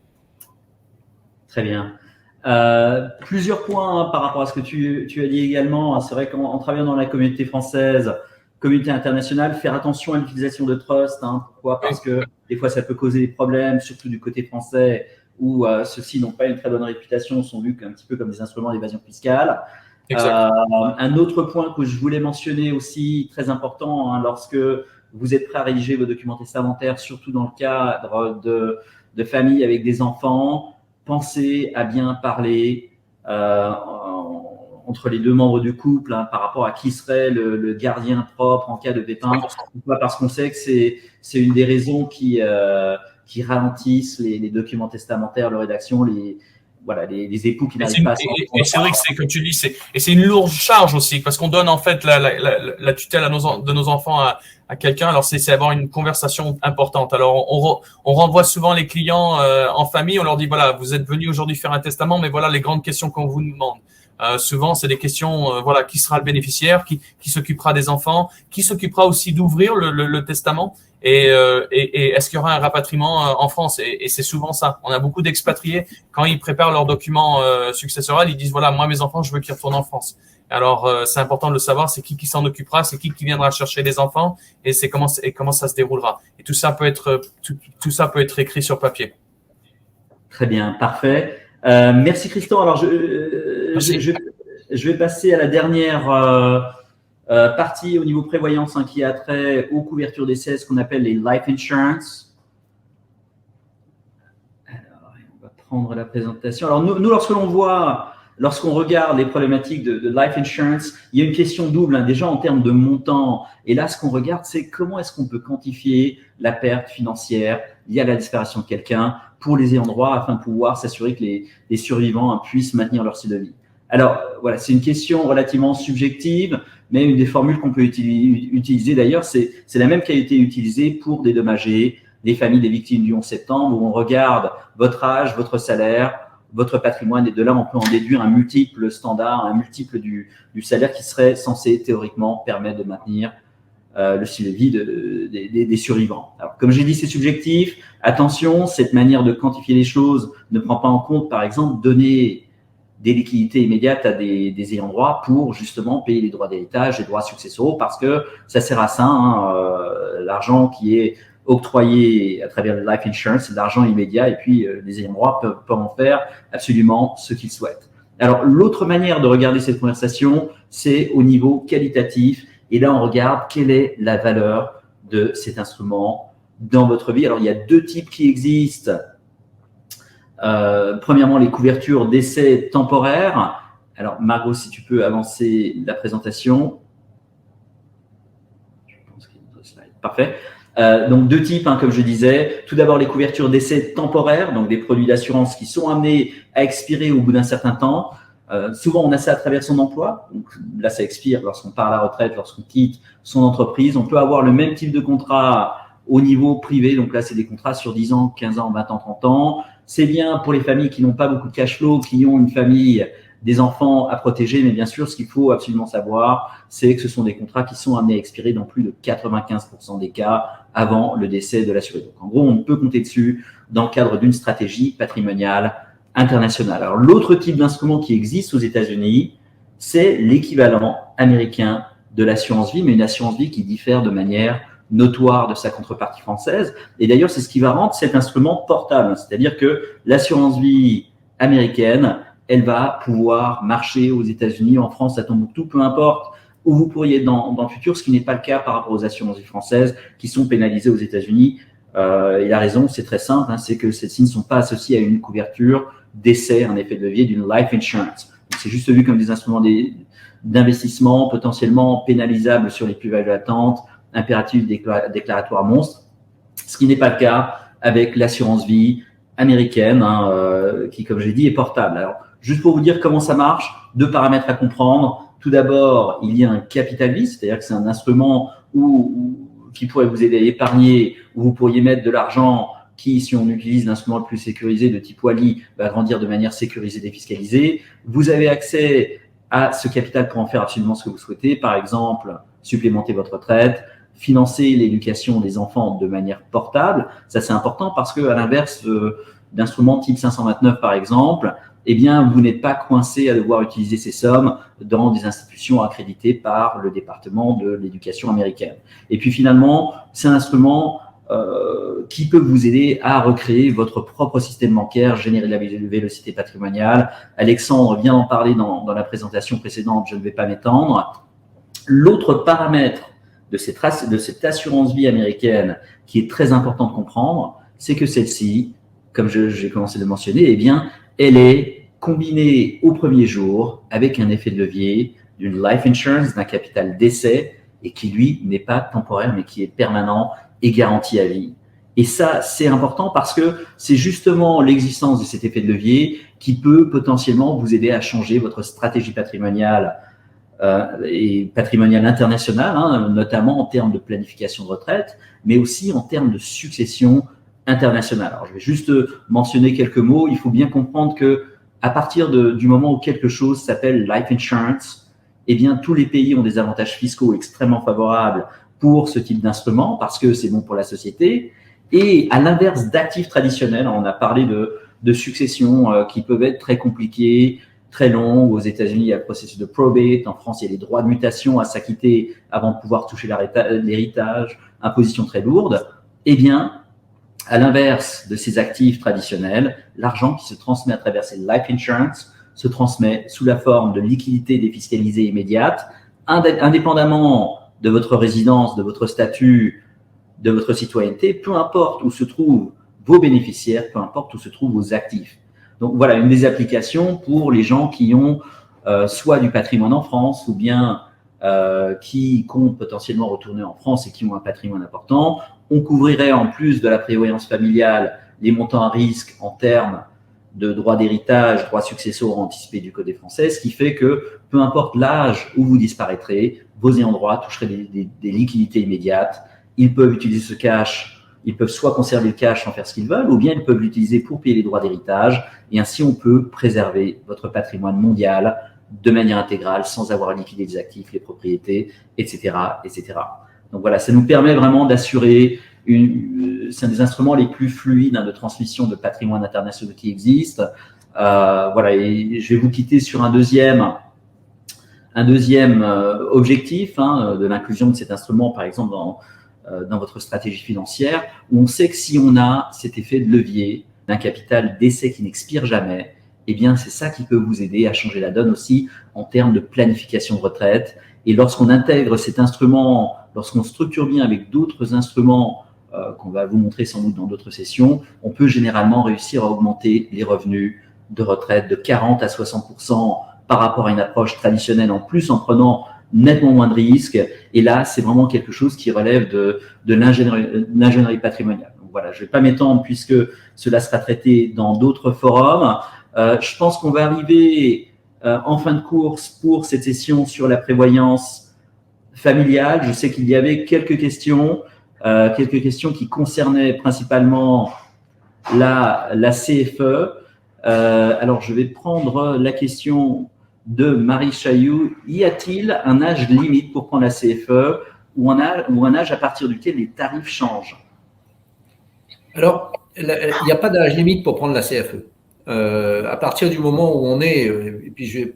Très bien. Plusieurs points par rapport à ce que tu as dit également. C'est vrai qu'en travaillant dans la communauté française, communauté internationale, faire attention à l'utilisation de trust. Pourquoi? Parce que des fois, ça peut causer des problèmes, surtout du côté français, où ceux-ci n'ont pas une très bonne réputation, sont vus un petit peu comme des instruments d'évasion fiscale. Un autre point que je voulais mentionner aussi, très important, lorsque vous êtes prêt à rédiger vos documents testamentaires, surtout dans le cadre de familles avec des enfants, pensez à bien parler entre les deux membres du couple par rapport à qui serait le gardien propre en cas de pépin. Pourquoi? Parce qu'on sait que c'est une des raisons qui ralentissent les documents testamentaires, leur rédaction, les époux qui n'arrivent pas à et c'est vrai que c'est, comme tu dis, c'est une lourde charge aussi, parce qu'on donne en fait la tutelle de nos enfants à quelqu'un. Alors c'est avoir une conversation importante. Alors on renvoie souvent les clients en famille, on leur dit voilà, vous êtes venus aujourd'hui faire un testament, mais voilà les grandes questions qu'on vous demande. Souvent c'est des questions qui sera le bénéficiaire, qui s'occupera des enfants, qui s'occupera aussi d'ouvrir le testament. Et est-ce qu'il y aura un rapatriement en France? Et c'est souvent ça. On a beaucoup d'expatriés, quand ils préparent leurs documents successoraux, ils disent voilà, moi mes enfants, je veux qu'ils retournent en France. Alors c'est important de le savoir, c'est qui s'en occupera, c'est qui viendra chercher les enfants, et c'est comment ça se déroulera. Et tout ça peut être écrit sur papier. Très bien, parfait. Merci Christian. Alors je vais passer à la dernière partie au niveau prévoyance qui a trait aux couvertures d'essai, ce qu'on appelle les life insurance. Alors, on va prendre la présentation. Alors, nous lorsqu'on regarde les problématiques de life insurance, il y a une question double, déjà en termes de montant. Et là, ce qu'on regarde, c'est comment est-ce qu'on peut quantifier la perte financière liée à la disparition de quelqu'un pour les ayants droit afin de pouvoir s'assurer que les survivants puissent maintenir leur style de vie. Alors, voilà, c'est une question relativement subjective, mais une des formules qu'on peut utiliser d'ailleurs, c'est la même qui a été utilisée pour dédommager les familles des victimes du 11 septembre, où on regarde votre âge, votre salaire, votre patrimoine, et de là, on peut en déduire un multiple standard, un multiple du salaire qui serait censé théoriquement permettre de maintenir le style de vie des survivants. Alors, comme j'ai dit, c'est subjectif. Attention, cette manière de quantifier les choses ne prend pas en compte, par exemple, donner des liquidités immédiates à des ayants droit pour justement payer les droits d'héritage, les droits successoraux, parce que ça sert à ça. L'argent qui est octroyé à travers le life insurance, c'est de l'argent immédiat, et puis les ayants droit peuvent en faire absolument ce qu'ils souhaitent. Alors, l'autre manière de regarder cette conversation, c'est au niveau qualitatif. Et là, on regarde quelle est la valeur de cet instrument dans votre vie. Alors, il y a deux types qui existent. Premièrement, les couvertures d'essai temporaires. Alors, Margot, si tu peux avancer la présentation. Je pense qu'il y a une autre slide. Parfait. Donc, deux types, comme je disais. Tout d'abord, les couvertures d'essai temporaires, donc des produits d'assurance qui sont amenés à expirer au bout d'un certain temps. Souvent, on a ça à travers son emploi. Donc, là, ça expire lorsqu'on part à la retraite, lorsqu'on quitte son entreprise. On peut avoir le même type de contrat au niveau privé. Donc là, c'est des contrats sur 10 ans, 15 ans, 20 ans, 30 ans. C'est bien pour les familles qui n'ont pas beaucoup de cash flow, qui ont une famille, des enfants à protéger. Mais bien sûr, ce qu'il faut absolument savoir, c'est que ce sont des contrats qui sont amenés à expirer dans plus de 95% des cas avant le décès de l'assuré. Donc, en gros, on peut compter dessus dans le cadre d'une stratégie patrimoniale internationale. Alors, l'autre type d'instrument qui existe aux États-Unis, c'est l'équivalent américain de l'assurance vie, mais une assurance vie qui diffère de manière notoire de sa contrepartie française. Et d'ailleurs, c'est ce qui va rendre cet instrument portable. C'est-à-dire que l'assurance vie américaine, elle va pouvoir marcher aux États-Unis, en France, à Tombouctou, peu importe où vous pourriez être dans le futur, ce qui n'est pas le cas par rapport aux assurances vie françaises qui sont pénalisées aux États-Unis. Et la raison, c'est très simple, c'est que celles-ci ne sont pas associées à une couverture d'essai, un effet de levier d'une life insurance. C'est juste vu comme des instruments d'investissement potentiellement pénalisables sur les plus-values latentes, impératifs déclaratoires monstres, ce qui n'est pas le cas avec l'assurance vie américaine, qui, comme j'ai dit, est portable. Alors, juste pour vous dire comment ça marche, deux paramètres à comprendre. Tout d'abord, il y a un capital vie, c'est-à-dire que c'est un instrument qui pourrait vous aider à épargner, où vous pourriez mettre de l'argent qui, si on utilise l'instrument le plus sécurisé de type Wally, va grandir de manière sécurisée, défiscalisée. Vous avez accès à ce capital pour en faire absolument ce que vous souhaitez. Par exemple, supplémenter votre retraite, financer l'éducation des enfants de manière portable. Ça, c'est important parce que, à l'inverse d'instruments type 529, par exemple, eh bien, vous n'êtes pas coincé à devoir utiliser ces sommes dans des institutions accréditées par le département de l'éducation américaine. Et puis, finalement, c'est un instrument qui peut vous aider à recréer votre propre système bancaire, générer de la vélocité patrimoniale. Alexandre vient d'en parler dans la présentation précédente, je ne vais pas m'étendre. L'autre paramètre de cette assurance vie américaine qui est très important de comprendre, c'est que celle-ci, comme j'ai commencé de le mentionner, eh bien, elle est combinée au premier jour avec un effet de levier d'une life insurance, d'un capital d'essai, et qui, lui, n'est pas temporaire, mais qui est permanent et garanti à vie. Et ça, c'est important parce que c'est justement l'existence de cet effet de levier qui peut potentiellement vous aider à changer votre stratégie patrimoniale et patrimoniale internationale, notamment en termes de planification de retraite, mais aussi en termes de succession internationale. Alors, je vais juste mentionner quelques mots. Il faut bien comprendre que à partir du moment où quelque chose s'appelle life insurance, eh bien, tous les pays ont des avantages fiscaux extrêmement favorables pour ce type d'instrument parce que c'est bon pour la société. Et à l'inverse d'actifs traditionnels, on a parlé de successions qui peuvent être très compliquées, très longues. Aux États-Unis, il y a le processus de probate. En France, il y a les droits de mutation à s'acquitter avant de pouvoir toucher l'héritage, imposition très lourde. Eh bien, à l'inverse de ces actifs traditionnels, l'argent qui se transmet à travers ces life insurance se transmet sous la forme de liquidités défiscalisées immédiates, indépendamment de votre résidence, de votre statut, de votre citoyenneté, peu importe où se trouvent vos bénéficiaires, peu importe où se trouvent vos actifs. Donc voilà, une des applications pour les gens qui ont soit du patrimoine en France ou bien qui comptent potentiellement retourner en France et qui ont un patrimoine important. On couvrirait en plus de la prévoyance familiale les montants à risque en termes de droits d'héritage, droits successoraux anticipés du Code des Français, ce qui fait que peu importe l'âge où vous disparaîtrez, vos ayants droit toucheraient des liquidités immédiates. Ils peuvent utiliser ce cash, ils peuvent soit conserver le cash sans faire ce qu'ils veulent, ou bien ils peuvent l'utiliser pour payer les droits d'héritage. Et ainsi, on peut préserver votre patrimoine mondial de manière intégrale sans avoir à liquider les actifs, les propriétés, etc., etc. Donc voilà, ça nous permet vraiment d'assurer c'est un des instruments les plus fluides de transmission de patrimoine international qui existe. Voilà, et je vais vous quitter sur un deuxième objectif de l'inclusion de cet instrument, par exemple, dans votre stratégie financière, où on sait que si on a cet effet de levier d'un capital d'essai qui n'expire jamais, eh bien, c'est ça qui peut vous aider à changer la donne aussi en termes de planification de retraite. Et lorsqu'on intègre cet instrument, lorsqu'on structure bien avec d'autres instruments qu'on va vous montrer sans doute dans d'autres sessions, on peut généralement réussir à augmenter les revenus de retraite de 40 à 60% par rapport à une approche traditionnelle, en plus en prenant nettement moins de risques. Et là, c'est vraiment quelque chose qui relève de l'ingénierie patrimoniale. Donc voilà, je ne vais pas m'étendre puisque cela sera traité dans d'autres forums. Je pense qu'on va arriver en fin de course pour cette session sur la prévoyance familiale. Je sais qu'il y avait quelques questions qui concernaient principalement la CFE. Alors, je vais prendre la question de Marie Chailloux. Y a-t-il un âge limite pour prendre la CFE ou un âge à partir duquel les tarifs changent? Alors, il n'y a pas d'âge limite pour prendre la CFE. À partir du moment où on est, et puis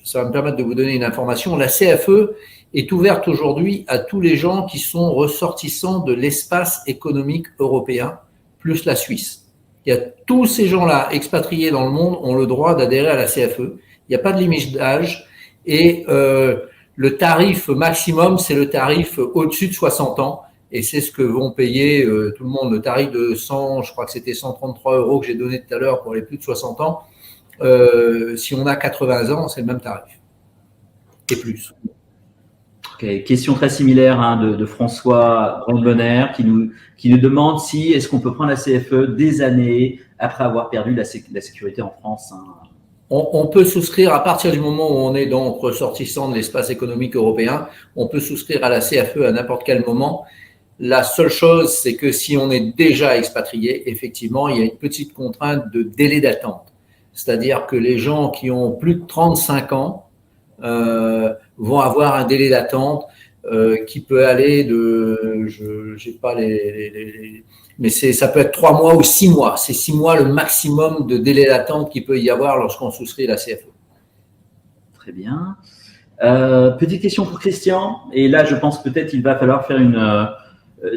ça va me permettre de vous donner une information, la CFE est ouverte aujourd'hui à tous les gens qui sont ressortissants de l'espace économique européen, plus la Suisse. Il y a tous ces gens-là expatriés dans le monde ont le droit d'adhérer à la CFE. Il n'y a pas de limite d'âge et le tarif maximum, c'est le tarif au-dessus de 60 ans. Et c'est ce que vont payer tout le monde. Le tarif de 100, je crois que c'était 133 € que j'ai donné tout à l'heure pour les plus de 60 ans. Si on a 80 ans, c'est le même tarif. Et plus. Okay. Question très similaire de François Brandebonner qui nous demande si est-ce qu'on peut prendre la CFE des années après avoir perdu la sécurité en France. On peut souscrire à partir du moment où on est donc ressortissant de l'espace économique européen, on peut souscrire à la CFE à n'importe quel moment. La seule chose, c'est que si on est déjà expatrié, effectivement, il y a une petite contrainte de délai d'attente. C'est-à-dire que les gens qui ont plus de 35 ans vont avoir un délai d'attente qui peut aller de, je n'ai pas mais ça peut être 3 mois ou 6 mois. C'est 6 mois le maximum de délai d'attente qu'il peut y avoir lorsqu'on souscrit la CFE. Très bien. Petite question pour Christian. Et là, je pense peut-être qu'il va falloir faire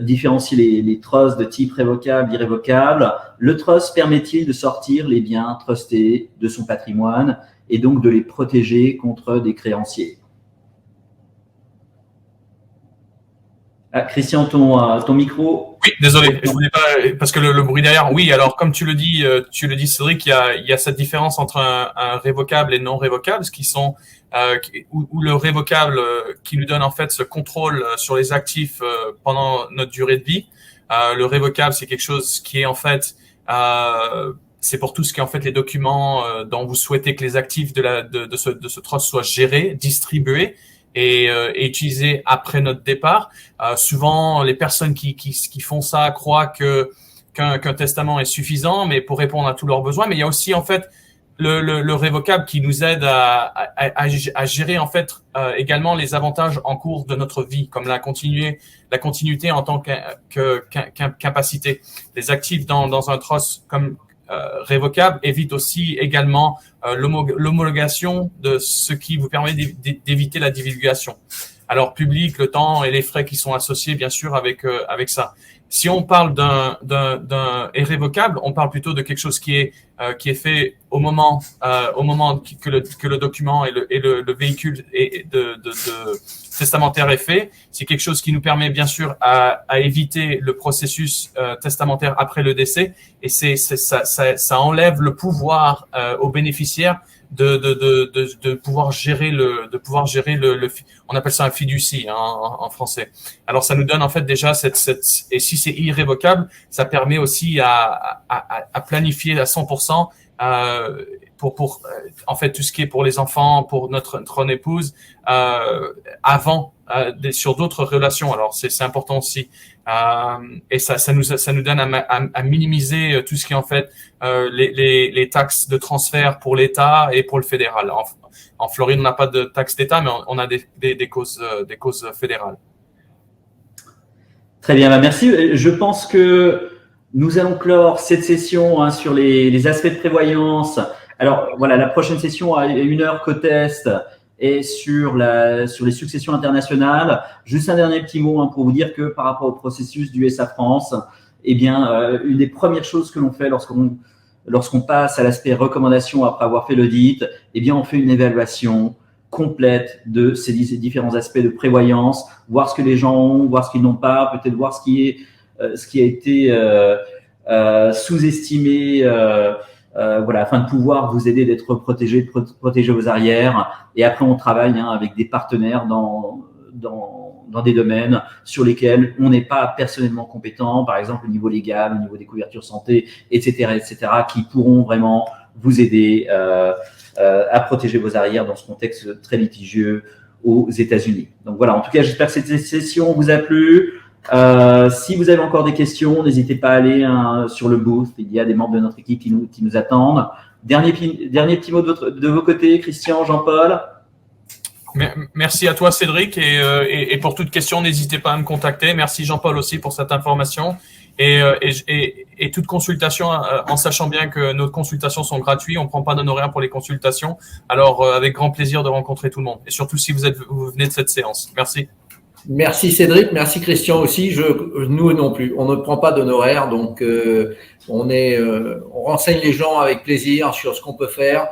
différencier les trusts de type révocable, irrévocable. Le trust permet-il de sortir les biens trustés de son patrimoine et donc de les protéger contre des créanciers? Christian, ton micro. Oui, désolé, je voulais pas, parce que le bruit derrière. Oui, alors comme tu le dis Cédric, il y a cette différence entre un révocable et non révocable, ce qui sont où le révocable qui nous donne en fait ce contrôle sur les actifs pendant notre durée de vie. Le révocable, c'est quelque chose qui est en fait c'est pour tout ce qui est en fait les documents dont vous souhaitez que les actifs de ce trust soient gérés, distribués et utilisés après notre départ. Souvent, les personnes qui font ça croient qu'un testament est suffisant, mais pour répondre à tous leurs besoins. Mais il y a aussi en fait le révocable qui nous aide à gérer en fait également les avantages en cours de notre vie, comme la continuité en tant qu'incapacité. Les actifs dans un trust comme révocable évite aussi également l'homologation de ce qui vous permet d'éviter la divulgation. Alors public, le temps et les frais qui sont associés bien sûr avec ça. Si on parle d'un irrévocable, on parle plutôt de quelque chose qui est fait au moment que le document et le véhicule testamentaire est fait. C'est quelque chose qui nous permet bien sûr à éviter le processus testamentaire après le décès, et ça enlève le pouvoir aux bénéficiaires de pouvoir gérer le on appelle ça un fiducie en français. Alors ça nous donne en fait déjà et si c'est irrévocable, ça permet aussi à planifier à 100% pour en fait tout ce qui est pour les enfants, pour notre épouse avant sur d'autres relations. Alors c'est important aussi, et ça nous donne à minimiser tout ce qui est en fait les taxes de transfert pour l'État et pour le fédéral. En Floride, on n'a pas de taxes d'État, mais on a des causes fédérales. Très bien, merci. Je pense que nous allons clore cette session sur les aspects de prévoyance. Alors voilà, la prochaine session à 1 heure côté Est et sur les successions internationales. Juste un dernier petit mot pour vous dire que par rapport au processus du SA France, eh bien, une des premières choses que l'on fait lorsqu'on passe à l'aspect recommandation après avoir fait l'audit, eh bien, on fait une évaluation complète de ces différents aspects de prévoyance, voir ce que les gens ont, voir ce qu'ils n'ont pas, peut-être voir ce qui a été sous-estimé, voilà, afin de pouvoir vous aider d'être protégé, de protéger vos arrières. Et après, on travaille avec des partenaires dans des domaines sur lesquels on n'est pas personnellement compétent, par exemple au niveau légal, au niveau des couvertures santé, etc., qui pourront vraiment vous aider à protéger vos arrières dans ce contexte très litigieux aux États-Unis. Donc voilà, en tout cas, j'espère que cette session vous a plu. Si vous avez encore des questions, n'hésitez pas à aller sur le booth. Il y a des membres de notre équipe qui nous attendent. Dernier petit mot de vos côtés, Christian, Jean-Paul. Merci à toi, Cédric, et pour toute question, n'hésitez pas à me contacter. Merci Jean-Paul aussi pour cette information et toute consultation, en sachant bien que nos consultations sont gratuites, on prend pas d'honoraires pour les consultations. Alors avec grand plaisir de rencontrer tout le monde, et surtout si vous venez de cette séance. Merci. Merci Cédric, merci Christian aussi. Nous non plus, on ne prend pas d'honoraires, donc on renseigne les gens avec plaisir sur ce qu'on peut faire.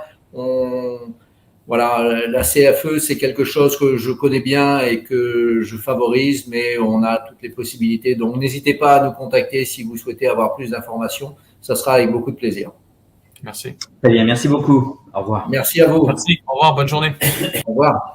Voilà, la CFE, c'est quelque chose que je connais bien et que je favorise, mais on a toutes les possibilités. Donc, n'hésitez pas à nous contacter si vous souhaitez avoir plus d'informations. Ça sera avec beaucoup de plaisir. Merci. Très bien, merci beaucoup. Au revoir. Merci à vous. Merci, au revoir, bonne journée. Au revoir.